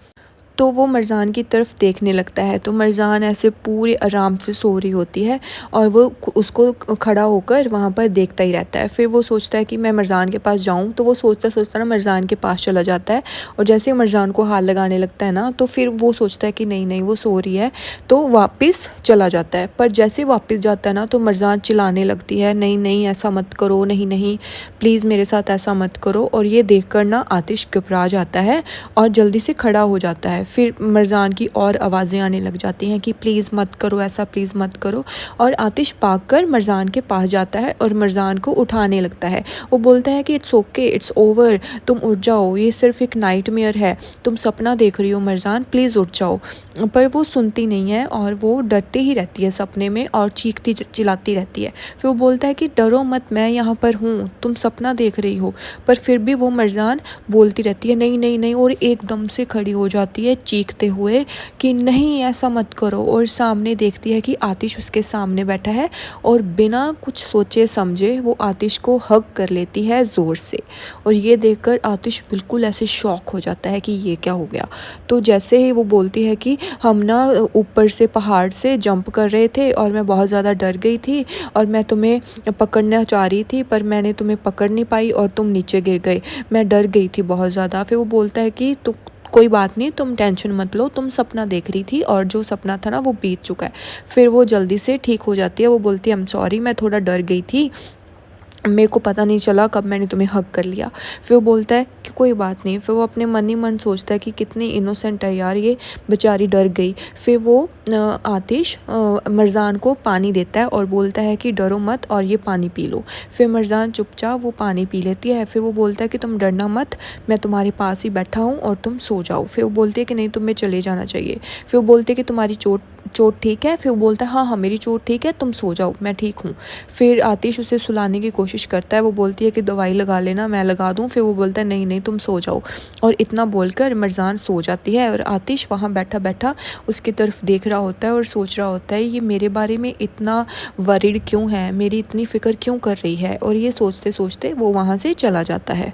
तो वो मरज़ान की तरफ देखने लगता है, तो मरज़ान ऐसे पूरे आराम से सो रही होती है और वो उसको खड़ा होकर वहाँ पर देखता ही रहता है। फिर वो सोचता है कि मैं मरज़ान के पास जाऊँ, तो वो सोचता सोचता ना मरज़ान के पास चला जाता है, और जैसे ही मरज़ान को हाथ लगाने लगता है ना, तो फिर वो सोचता है कि नहीं नहीं वो सो रही है, तो वापस चला जाता है। पर जैसे वापस जाता है ना तो मरज़ान चिल्लाने लगती है, नहीं नहीं ऐसा मत करो, नहीं नहीं प्लीज़ मेरे साथ ऐसा मत करो। और ये देख कर ना आतिश घबरा जाता है और जल्दी से खड़ा हो जाता है। फिर मरज़ान की और आवाज़ें आने लग जाती हैं कि प्लीज़ मत करो ऐसा, प्लीज़ मत करो। और आतिश भागकर मरज़ान के पास जाता है और मरज़ान को उठाने लगता है। वो बोलता है कि इट्स ओके, इट्स ओवर, तुम उठ जाओ, ये सिर्फ एक नाइटमेयर है, तुम सपना देख रही हो मरज़ान, प्लीज़ उठ जाओ। पर वो सुनती नहीं है और वो डरती ही रहती है सपने में और चीखती चिल्लाती रहती है। फिर वो बोलता है कि डरो मत, मैं यहाँ पर हूँ, तुम सपना देख रही हो। पर फिर भी वो मरज़ान बोलती रहती है नहीं नहीं नहीं, और एकदम से खड़ी हो जाती है चीखते हुए कि नहीं ऐसा मत करो। और सामने देखती है कि आतिश उसके सामने बैठा है, और बिना कुछ सोचे समझे वो आतिश को हग कर लेती है ज़ोर से। और ये देखकर आतिश बिल्कुल ऐसे शॉक हो जाता है कि ये क्या हो गया। तो जैसे ही वो बोलती है कि हम ना ऊपर से पहाड़ से जंप कर रहे थे और मैं बहुत ज़्यादा डर गई थी और मैं तुम्हें पकड़ना चाह रही थी, पर मैंने तुम्हें पकड़ नहीं पाई और तुम नीचे गिर गए, मैं डर गई थी बहुत ज़्यादा। फिर वो बोलता है कि तुम कोई बात नहीं, तुम टेंशन मत लो, तुम सपना देख रही थी और जो सपना था ना वो बीत चुका है। फिर वो जल्दी से ठीक हो जाती है। वो बोलती है आई एम सॉरी, मैं थोड़ा डर गई थी, मेरे को पता नहीं चला कब मैंने तुम्हें हग कर लिया। फिर वो बोलता है कि कोई बात नहीं। फिर वो अपने मन ही मन सोचता है कि कितनी इनोसेंट है यार, ये बेचारी डर गई। फिर वो आतिश मरज़ान को पानी देता है और बोलता है कि डरो मत और ये पानी पी लो। फिर मरज़ान चुपचाप वो पानी पी लेती है। फिर वो बोलता है कि तुम डरना मत, मैं तुम्हारे पास ही बैठा हूँ और तुम सो जाओ। फिर वो बोलती है कि नहीं, तुम्हें चले जाना चाहिए। फिर वो बोलती है कि तुम्हारी चोट ठीक है? फिर वो बोलता है हाँ हाँ मेरी चोट ठीक है, तुम सो जाओ, मैं ठीक हूँ। फिर आतिश उसे सुलाने की कोशिश करता है। वो बोलती है कि दवाई लगा लेना, मैं लगा दूँ। फिर वो बोलता है नहीं नहीं तुम सो जाओ। और इतना बोलकर मरज़ान सो जाती है, और आतिश वहाँ बैठा बैठा उसकी तरफ देख रहा होता है और सोच रहा होता है ये मेरे बारे में इतना वरीड क्यों है, मेरी इतनी फ़िक्र क्यों कर रही है। और ये सोचते सोचते वो वहाँ से चला जाता है।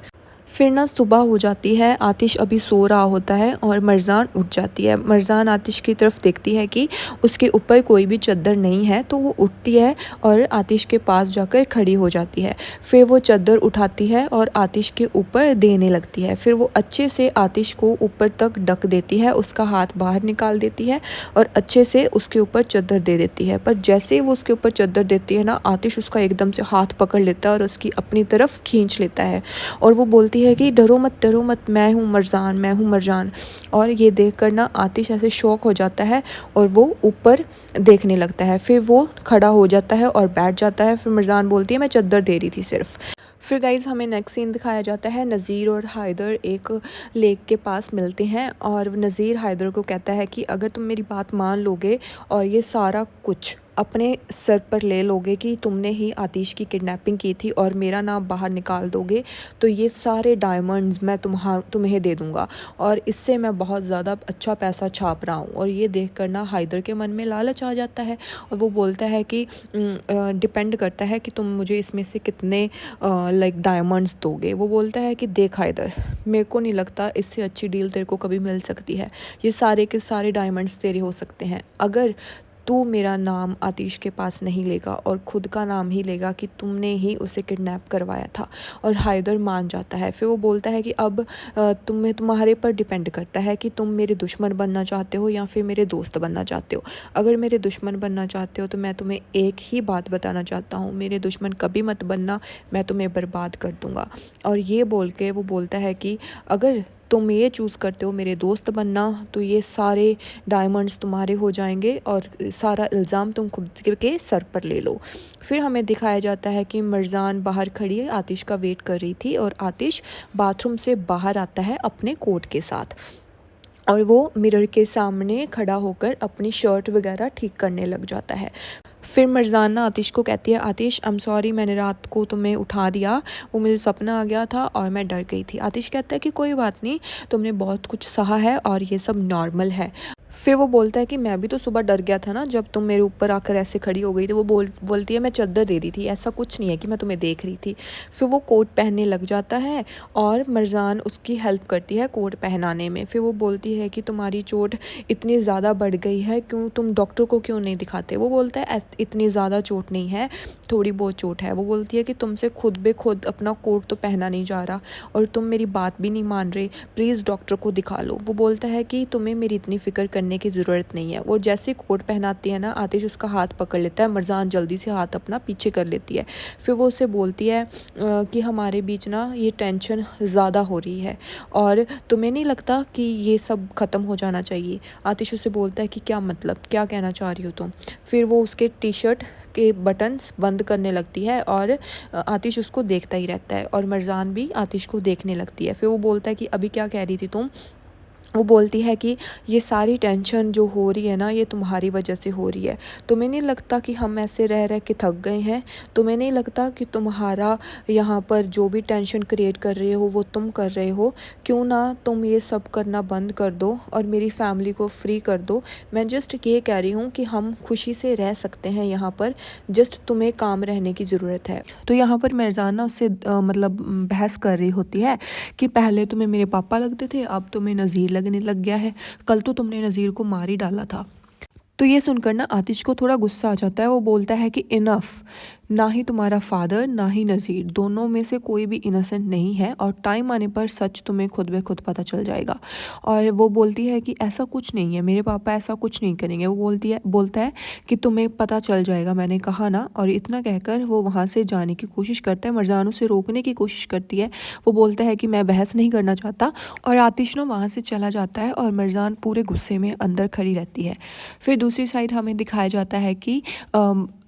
फिर ना सुबह हो जाती है, आतिश अभी सो रहा होता है और मरजान उठ जाती है। मरजान आतिश की तरफ देखती है कि उसके ऊपर कोई भी चद्दर नहीं है, तो वो उठती है और आतिश के पास जाकर खड़ी हो जाती है। फिर वो चद्दर उठाती है और आतिश के ऊपर देने लगती है। फिर वो अच्छे से आतिश को ऊपर तक ढक देती है, उसका हाथ बाहर निकाल देती है और अच्छे से उसके ऊपर चद्दर दे देती है। पर जैसे ही वो उसके ऊपर चद्दर देती है ना, आतिश उसका एकदम से हाथ पकड़ लेता है और उसकी अपनी तरफ खींच लेता है और वो बोलती है कि डरो मत, मैं हूँ मरजान, मैं हूँ मरजान। और ये देखकर ना आतिश ऐसे शॉक हो जाता है और वो ऊपर देखने लगता है। फिर वो खड़ा हो जाता है और बैठ जाता है। फिर मरजान बोलती है मैं चद्दर दे रही थी सिर्फ। फिर गाइज़ हमें नेक्स्ट सीन दिखाया जाता है, नज़ीर और हैदर एक लेक के पास मिलते हैं और नज़ीर हैदर को कहता है कि अगर तुम मेरी बात मान लोगे और ये सारा कुछ अपने सर पर ले लोगे कि तुमने ही आतिश की किडनैपिंग की थी और मेरा नाम बाहर निकाल दोगे, तो ये सारे डायमंड्स मैं तुम्हें दे दूँगा और इससे मैं बहुत ज़्यादा अच्छा पैसा छाप रहा हूँ। और ये देख कर ना हैदर के मन में लालच आ जाता है और वो बोलता है कि डिपेंड करता है कि तुम मुझे इसमें से कितने लाइक डायमंड्स दोगे। वो बोलता है कि देख हैदर, मेरे को नहीं लगता इससे अच्छी डील तेरे को कभी मिल सकती है। ये सारे के सारे डायमंड्स तेरे हो सकते हैं अगर तू मेरा नाम आतिश के पास नहीं लेगा और ख़ुद का नाम ही लेगा कि तुमने ही उसे किडनैप करवाया था। और हैदर मान जाता है। फिर वो बोलता है कि अब तुम्हारे पर डिपेंड करता है कि तुम मेरे दुश्मन बनना चाहते हो या फिर मेरे दोस्त बनना चाहते हो। अगर मेरे दुश्मन बनना चाहते हो तो मैं तुम्हें एक ही बात बताना चाहता हूँ, मेरे दुश्मन कभी मत बनना, मैं तुम्हें बर्बाद कर दूँगा। और ये बोल के वो बोलता है कि अगर तुम ये चूज़ करते हो मेरे दोस्त बनना, तो ये सारे डायमंड्स तुम्हारे हो जाएंगे और सारा इल्ज़ाम तुम खुद के सर पर ले लो। फिर हमें दिखाया जाता है कि मरजान बाहर खड़ी है, आतिश का वेट कर रही थी और आतिश बाथरूम से बाहर आता है अपने कोट के साथ और वो मिरर के सामने खड़ा होकर अपनी शर्ट वगैरह ठीक करने लग जाता है। फिर मरजान ना आतिश को कहती है, आतिश आई एम सॉरी, मैंने रात को तुम्हें उठा दिया, वो मुझे सपना आ गया था और मैं डर गई थी। आतिश कहता है कि कोई बात नहीं, तुमने बहुत कुछ सहा है और ये सब नॉर्मल है। फिर वो बोलता है कि मैं भी तो सुबह डर गया था ना जब तुम मेरे ऊपर आकर ऐसे खड़ी हो गई थी। वो बोलती है मैं चद्दर दे रही थी, ऐसा कुछ नहीं है कि मैं तुम्हें देख रही थी। फिर वो कोट पहनने लग जाता है और मरजान उसकी हेल्प करती है कोट पहनाने में। फिर वो बोलती है कि तुम्हारी चोट इतनी ज़्यादा बढ़ गई है, क्यों तुम डॉक्टर को क्यों नहीं दिखाते। वो बोलता है इतनी ज़्यादा चोट नहीं है, थोड़ी बहुत चोट है। वो बोलती है कि तुमसे खुद बे खुद अपना कोट तो पहना नहीं जा रहा और तुम मेरी बात भी नहीं मान रहे, प्लीज़ डॉक्टर को दिखा लो। वो बोलता है कि तुम्हें मेरी इतनी फ़िक्र करने की ज़रूरत नहीं है। वो जैसे कोट पहनाती है ना, आतिश उसका हाथ पकड़ लेता है। मरजान जल्दी से हाथ अपना पीछे कर लेती है। फिर वो उसे बोलती है कि हमारे बीच ना ये टेंशन ज़्यादा हो रही है और तुम्हें नहीं लगता कि ये सब ख़त्म हो जाना चाहिए। आतिश उसे बोलता है कि क्या मतलब, क्या कहना चाह रही हो तुम। फिर वो उसके टी शर्ट के बटन्स बंद करने लगती है और आतिश उसको देखता ही रहता है और मरजान भी आतिश को देखने लगती है। फिर वो बोलता है कि अभी क्या कह रही थी तुम। वो बोलती है कि ये सारी टेंशन जो हो रही है ना, ये तुम्हारी वजह से हो रही है। तुम्हें नहीं लगता कि हम ऐसे रह रह के थक गए हैं। तुम्हें नहीं लगता कि तुम्हारा यहाँ पर जो भी टेंशन क्रिएट कर रहे हो वो तुम कर रहे हो। क्यों ना तुम ये सब करना बंद कर दो और मेरी फैमिली को फ्री कर दो। मैं जस्ट ये कह रही हूँ कि हम खुशी से रह सकते हैं यहाँ पर, जस्ट तुम्हें काम रहने की ज़रूरत है। तो यहाँ पर मिर्ज़ान ना उससे मतलब बहस कर रही होती है कि पहले तुम्हें मेरे पापा लगते थे, अब तुम्हें नज़ीर लगने लग गया है, कल तो तुमने नज़ीर को मार ही डाला था। तो ये सुनकर ना आतिश को थोड़ा गुस्सा आ जाता है। वो बोलता है कि इनफ, ना ही तुम्हारा फादर ना ही नज़ीर, दोनों में से कोई भी इनोसेंट नहीं है और टाइम आने पर सच तुम्हें खुद ब खुद पता चल जाएगा। और वो बोलती है कि ऐसा कुछ नहीं है, मेरे पापा ऐसा कुछ नहीं करेंगे। वो बोलता है कि तुम्हें पता चल जाएगा, मैंने कहा ना। और इतना कहकर वो वहाँ से जाने की कोशिश करता है। मरजान उसे रोकने की कोशिश करती है। वो बोलता है कि मैं बहस नहीं करना चाहता और आतिश ना वहाँ से चला जाता है और मरजान पूरे गुस्से में अंदर खड़ी रहती है। फिर दूसरी साइड हमें दिखाया जाता है कि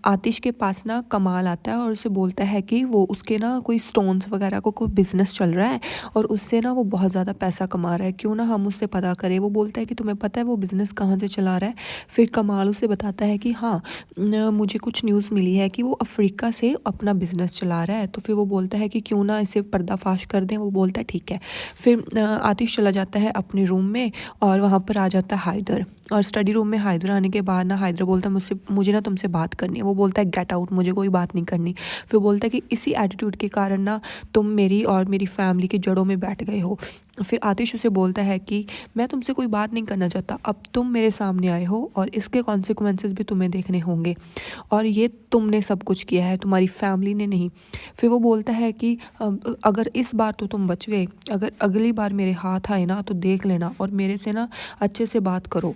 आतिश के पास ना कमाल आता है और उसे बोलता है कि वो उसके ना कोई स्टोन्स वगैरह को कोई बिज़नेस चल रहा है और उससे ना वो बहुत ज़्यादा पैसा कमा रहा है, क्यों ना हम उससे पता करें। वो बोलता है कि तुम्हें पता है वो बिज़नेस कहाँ से चला रहा है। फिर कमाल उसे बताता है कि हाँ, मुझे कुछ न्यूज़ मिली है कि वो अफ्रीका से अपना बिज़नेस चला रहा है। तो फिर वो बोलता है कि क्यों ना इसे पर्दाफाश कर दें। वो बोलता है ठीक है। फिर आतिश चला जाता है अपने रूम में और वहाँ पर आ जाता है हैदर। और स्टडी रूम में हाइदर आने के बाद ना हाइदर बोलता है मुझे ना तुमसे बात करनी है। वो बोलता है गेट आउट, मुझे कोई बात नहीं करनी। फिर बोलता है कि इसी एटीट्यूड के कारण ना तुम मेरी और मेरी फैमिली की जड़ों में बैठ गए हो। फिर आतिश उसे बोलता है कि मैं तुमसे कोई बात नहीं करना चाहता, अब तुम मेरे सामने आए हो और इसके कॉन्सिक्वेंसेस भी तुम्हें देखने होंगे, और ये तुमने सब कुछ किया है, तुम्हारी फैमिली ने नहीं। फिर वो बोलता है कि अगर इस बार तो तुम बच गए, अगर अगली बार मेरे हाथ आए ना तो देख लेना और मेरे से ना अच्छे से बात करो।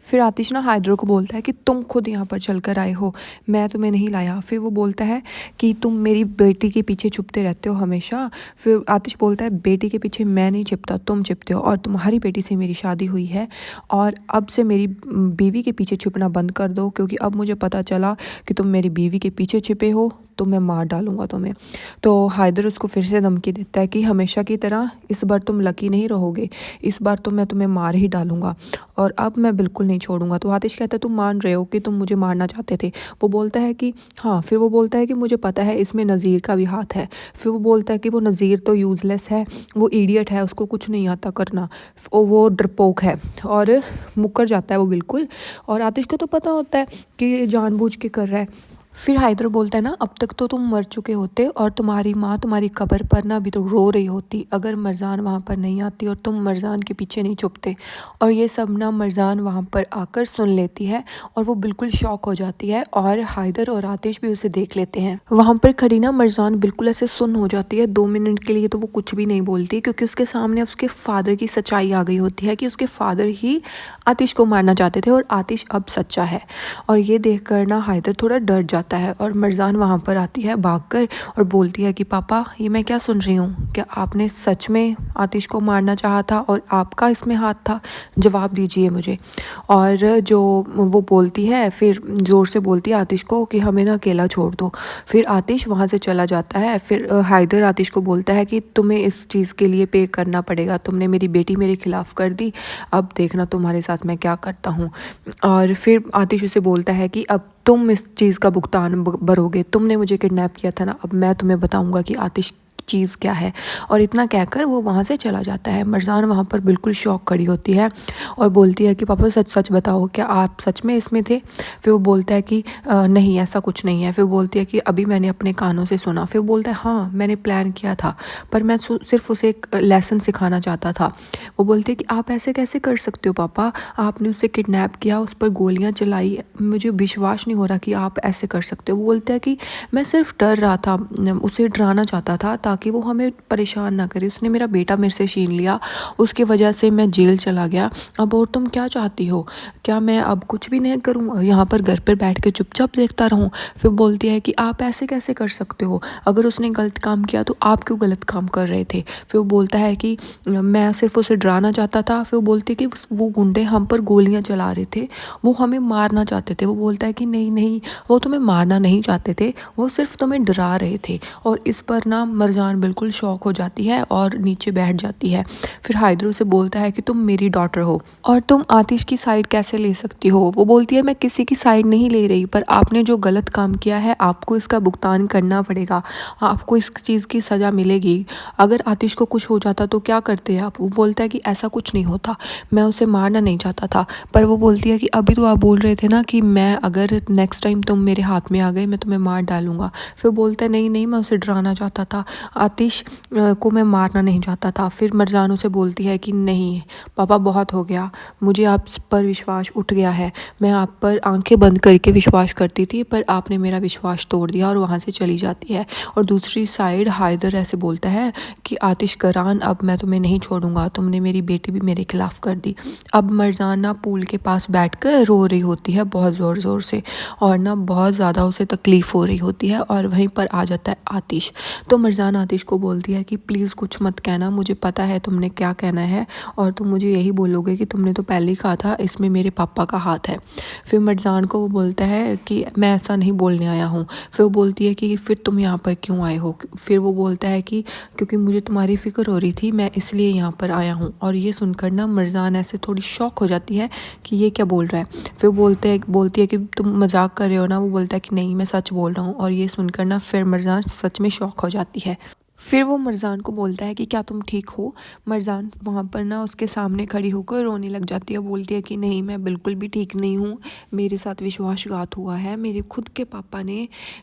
फिर आतिश ना हाइदर को बोलता है कि तुम खुद यहाँ पर चल कर आए हो, मैं तुम्हें नहीं लाया। फिर वो बोलता है कि तुम मेरी बेटी के पीछे छुपते रहते हो हमेशा। फिर आतिश बोलता है बेटी के पीछे मैं नहीं छिपता, तुम छिपते हो, और तुम्हारी बेटी से मेरी शादी हुई है और अब से मेरी बीवी के पीछे छुपना बंद कर दो, क्योंकि अब मुझे पता चला कि तुम मेरी बीवी के पीछे छिपे हो तो मैं मार डालूंगा तुम्हें। तो हाइदर उसको फिर से धमकी देता है कि हमेशा की तरह इस बार तुम लकी नहीं रहोगे, इस बार तो मैं तुम्हें मार ही डालूंगा और अब मैं बिल्कुल नहीं छोड़ूंगा। तो आतिश कहता है तुम मान रहे हो कि तुम मुझे मारना चाहते थे? वो बोलता है कि हाँ। फिर वो बोलता है कि मुझे पता है इसमें नज़ीर का भी हाथ है। फिर वो बोलता है कि वो नज़ीर तो यूज़लेस है, वो इडियट है, उसको कुछ नहीं आता करना, वो डरपोक है, और मुकर जाता है वो बिल्कुल। और आतिश को तो पता होता है कि ये जानबूझ के कर रहा है। फिर हाइदर बोलता है ना अब तक तो तुम मर चुके होते और तुम्हारी माँ तुम्हारी कब्र पर ना अभी तो रो रही होती, अगर मरजान वहाँ पर नहीं आती और तुम मरजान के पीछे नहीं छुपते। और ये सब ना मरजान वहाँ पर आकर सुन लेती है और वो बिल्कुल शॉक हो जाती है, और हाइदर और आतिश भी उसे देख लेते हैं। वहाँ पर खड़ी ना मरजान बिल्कुल ऐसे सुन हो जाती है 2 मिनट के लिए, तो वो कुछ भी नहीं बोलती क्योंकि उसके सामने उसके फादर की सच्चाई आ गई होती है कि उसके फादर ही आतिश को मारना चाहते थे और आतिश अब सच्चा है। और ये देख कर ना हाइदर थोड़ा डर जाता है और मरजान वहाँ पर आती है भागकर और बोलती है कि पापा ये मैं क्या सुन रही हूँ, क्या आपने सच में आतिश को मारना चाहा था और आपका इसमें हाथ था? जवाब दीजिए मुझे। और जो वो बोलती है फिर ज़ोर से बोलती है आतिश को कि हमें ना अकेला छोड़ दो। फिर आतिश वहाँ से चला जाता है। फिर हाइदर आतिश को बोलता है कि तुम्हें इस चीज़ के लिए पे करना पड़ेगा, तुमने मेरी बेटी मेरे खिलाफ़ कर दी, अब देखना तुम्हारे साथ मैं क्या करता हूँ। और फिर आतिश उसे बोलता है कि अब तुम इस चीज़ का भुगतान भरोगे, तुमने मुझे किडनैप किया था ना, अब मैं तुम्हें बताऊंगा कि आतिश चीज़ क्या है। और इतना कहकर वो वहाँ से चला जाता है। मरजान वहाँ पर बिल्कुल शॉक खड़ी होती है और बोलती है कि पापा सच सच बताओ, क्या आप सच में इसमें थे? फिर वो बोलता है कि नहीं ऐसा कुछ नहीं है। फिर बोलती है कि अभी मैंने अपने कानों से सुना। फिर बोलता है हाँ मैंने प्लान किया था, पर मैं सिर्फ उसे एक लेसन सिखाना चाहता था। वो बोलती है कि आप ऐसे कैसे कर सकते हो पापा, आपने उसे किडनैप किया, उस पर गोलियाँ चलाई, मुझे विश्वास नहीं हो रहा कि आप ऐसे कर सकते हो। वो बोलता है कि मैं सिर्फ डर रहा था, उसे डराना चाहता था ताकि वो हमें परेशान ना करे, उसने मेरा बेटा मेरे से छीन लिया, उसकी वजह से मैं जेल चला गया। अब और तुम क्या चाहती हो, क्या मैं अब कुछ भी नहीं करूँ, यहाँ पर घर पर बैठ के चुपचाप देखता रहूँ? फिर बोलती है कि आप ऐसे कैसे कर सकते हो, अगर उसने गलत काम किया तो आप क्यों गलत काम कर रहे थे? फिर वो बोलता है कि मैं सिर्फ उसे डराना चाहता था। फिर वो बोलती है कि वो गुंडे हम पर गोलियां चला रहे थे, वो हमें मारना चाहते थे। वो बोलता है कि नहीं नहीं, वो तुम्हें मारना नहीं चाहते थे, वो सिर्फ तुम्हें डरा रहे थे। और इस पर ना मरजान बिल्कुल शॉक हो जाती है और नीचे बैठ जाती है। फिर हाइदर उसे बोलता है कि तुम मेरी डॉटर हो और तुम आतिश की साइड कैसे ले सकती हो? वो बोलती है मैं किसी की साइड नहीं ले रही, पर आपने जो गलत काम किया है आपको इसका भुगतान करना पड़ेगा, आपको इस चीज़ की सज़ा मिलेगी। अगर आतिश को कुछ हो जाता तो क्या करते आप? वो बोलता है कि ऐसा कुछ नहीं होता, मैं उसे मारना नहीं चाहता था। पर वो बोलती है कि अभी तो आप बोल रहे थे ना कि मैं अगर नेक्स्ट टाइम तुम मेरे हाथ में आ गए मैं तुम्हें मार डालूंगा। फिर बोलता है नहीं नहीं, मैं उसे डराना चाहता था, आतिश को मैं मारना नहीं चाहता था। फिर मरजान उसे बोलती है कि नहीं पापा बहुत हो गया, मुझे आप पर विश्वास उठ गया है, मैं आप पर आंखें बंद करके विश्वास करती थी पर आपने मेरा विश्वास तोड़ दिया, और वहाँ से चली जाती है। और दूसरी साइड हाइदर ऐसे बोलता है कि आतिश करान अब मैं तुम्हें नहीं छोड़ूंगा, तुमने मेरी बेटी भी मेरे खिलाफ़ कर दी। अब मरजान ना पूल के पास बैठकर रो रही होती है बहुत ज़ोर ज़ोर से, और ना बहुत ज़्यादा उसे तकलीफ़ हो रही होती है। और वहीं पर आ जाता है आतिश। तो मरजान आतिश को बोलती है कि प्लीज़ कुछ मत कहना, मुझे पता है तुमने क्या कहना है और तुम मुझे यही बोलोगे कि तुमने तो पहले ही कहा था इसमें मेरे पापा का हाथ है। फिर मरजान को वो बोलता है कि मैं ऐसा नहीं बोलने आया हूँ। फिर वो बोलती है कि फिर तुम यहाँ पर क्यों आए हो? फिर वो बोलता है कि क्योंकि मुझे तुम्हारी फ़िक्र हो रही थी, मैं इसलिए यहाँ पर आया हूँ। और ये सुनकर ना मरजान ऐसे थोड़ी शॉक हो जाती है कि ये क्या बोल रहा है। फिर बोलती है कि तुम मजाक कर रहे हो ना? वो बोलता है कि नहीं मैं सच बोल रहा हूँ। और ये सुनकर ना फिर मरजान सच में शॉक हो जाती है। फिर वो मरजान को बोलता है कि क्या तुम ठीक हो? मरजान वहाँ पर ना उसके सामने खड़ी होकर रोने लग जाती है, बोलती है कि नहीं, मैं बिल्कुल भी ठीक नहीं हूँ, मेरे साथ विश्वासघात हुआ है, मेरे खुद के पापा ने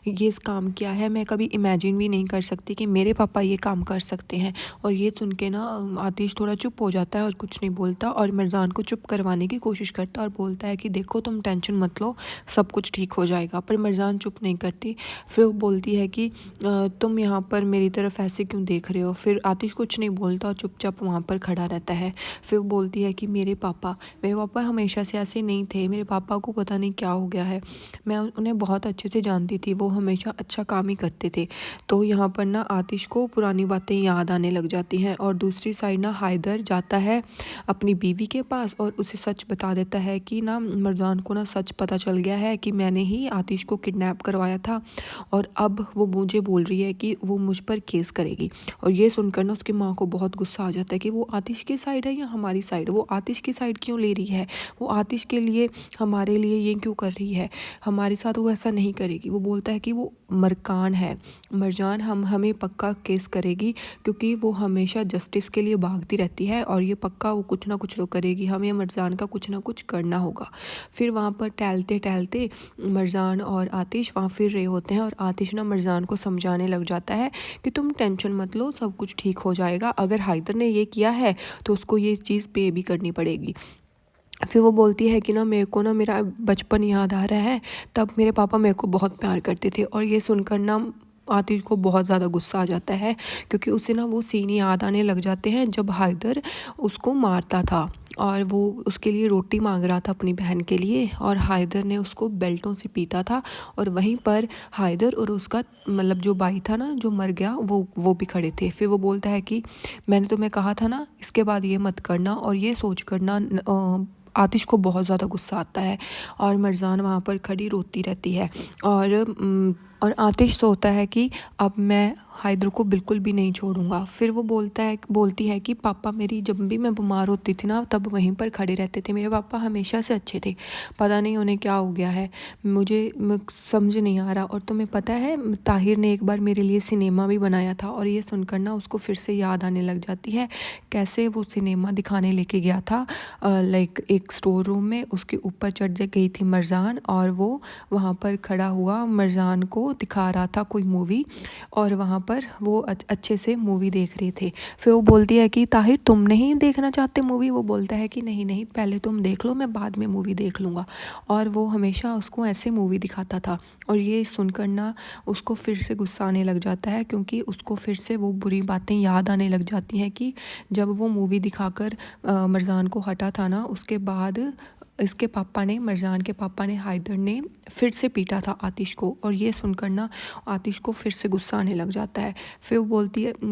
ये इस काम किया है, मैं कभी इमेजिन भी नहीं कर सकती कि मेरे पापा ये काम कर सकते हैं। और ये सुन के ना आतिश थोड़ा चुप हो जाता है और कुछ नहीं बोलता, और मरजान को चुप करवाने की कोशिश करता है और बोलता है कि देखो तुम टेंशन मत लो, सब कुछ ठीक हो जाएगा। पर मरजान चुप नहीं करती। फिर वो बोलती है कि तुम यहाँ पर मेरी तरफ ऐसे क्यों देख रहे हो? फिर आतिश कुछ नहीं बोलता और चुपचाप वहाँ पर खड़ा रहता है। फिर वो बोलती है कि मेरे पापा हमेशा से ऐसे नहीं थे, मेरे पापा को पता नहीं क्या हो गया है, मैं उन्हें बहुत अच्छे से जानती थी, वो हमेशा अच्छा काम ही करते थे। तो यहाँ पर ना आतिश को पुरानी बातें याद आने लग जाती हैं, और दूसरी साइड ना हैदर जाता है अपनी बीवी के पास और उसे सच बता देता है कि ना मरजान को ना सच पता चल गया है कि मैंने ही आतिश को किडनैप करवाया था, और अब वो मुझे बोल रही है कि वो मुझ पर केस करेगी। और ये सुनकर ना उसकी माँ को बहुत गुस्सा आ जाता है कि वो आतिश की साइड है या हमारी साइड, वो आतिश की साइड क्यों ले रही है, वो आतिश के लिए हमारे लिए ये क्यों कर रही है, हमारे साथ वो ऐसा नहीं करेगी। वो बोलता है कि वो मरकान है, मरजान हम हमें पक्का केस करेगी, क्योंकि वो हमेशा जस्टिस के लिए भागती रहती है, और ये पक्का वो कुछ ना कुछ तो करेगी, हमें मरजान का कुछ ना कुछ करना होगा। फिर वहाँ पर टहलते टहलते मरजान और आतिश वहाँ फिर रहे होते हैं, और आतिश ना मरजान को समझाने लग जाता है कि तुम टेंशन मत लो, सब कुछ ठीक हो जाएगा, अगर हैदर ने ये किया है तो उसको ये चीज़ पे भी करनी पड़ेगी। फिर वो बोलती है कि ना मेरे को ना मेरा बचपन याद आ रहा है, तब मेरे पापा मेरे को बहुत प्यार करते थे। और ये सुनकर ना आतिश को बहुत ज़्यादा गुस्सा आ जाता है, क्योंकि उसे ना वो सीन याद आने लग जाते हैं जब हैदर उसको मारता था, और वो उसके लिए रोटी मांग रहा था अपनी बहन के लिए, और हैदर ने उसको बेल्टों से पीटा था, और वहीं पर हैदर और उसका मतलब जो भाई था ना जो मर गया, वो भी खड़े थे। फिर वो बोलता है कि मैंने तुम्हें कहा था ना इसके बाद ये मत करना, और ये सोच करना आतिश को बहुत ज़्यादा गुस्सा आता है, और मरजान वहाँ पर खड़ी रोती रहती है। और आतिश सोचता है कि अब मैं हैदर को बिल्कुल भी नहीं छोड़ूंगा। फिर वो बोलती है कि पापा मेरी जब भी मैं बीमार होती थी ना तब वहीं पर खड़े रहते थे, मेरे पापा हमेशा से अच्छे थे, पता नहीं उन्हें क्या हो गया है, मुझे समझ नहीं आ रहा। और तुम्हें पता है ताहिर ने एक बार मेरे लिए सिनेमा भी बनाया था। और ये सुनकर ना उसको फिर से याद आने लग जाती है कैसे वो सिनेमा दिखाने लेके गया था, लाइक एक स्टोर रूम में, उसके ऊपर चढ़ गई थी मरजान, और वो वहाँ पर खड़ा हुआ मरजान को दिखा रहा था कोई मूवी, और वहाँ पर वो अच्छे से मूवी देख रहे थे। फिर वो बोलती है कि ताहिर तुम नहीं देखना चाहते मूवी? वो बोलता है कि नहीं नहीं, पहले तुम देख लो, मैं बाद में मूवी देख लूँगा। और वो हमेशा उसको ऐसे मूवी दिखाता था। और ये सुनकर ना उसको फिर से गुस्सा आने लग जाता है, क्योंकि उसको फिर से वो बुरी बातें याद आने लग जाती हैं कि जब वो मूवी दिखाकर मरजान को हटा था ना, उसके बाद मरजान के पापा ने हैदर ने फिर से पीटा था आतिश को। और ये सुनकर ना आतिश को फिर से गुस्सा आने लग जाता है। फिर वो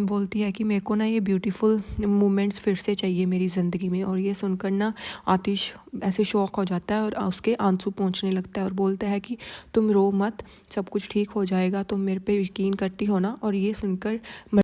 बोलती है कि मेरे को ना ये ब्यूटीफुल मोमेंट्स फिर से चाहिए मेरी ज़िंदगी में। और ये सुनकर ना आतिश ऐसे शॉक हो जाता है और उसके आंसू पहुँचने लगता है, और बोलता है कि तुम रो मत, सब कुछ ठीक हो जाएगा, तुम मेरे पे यकीन करती हो ना? और ये सुनकर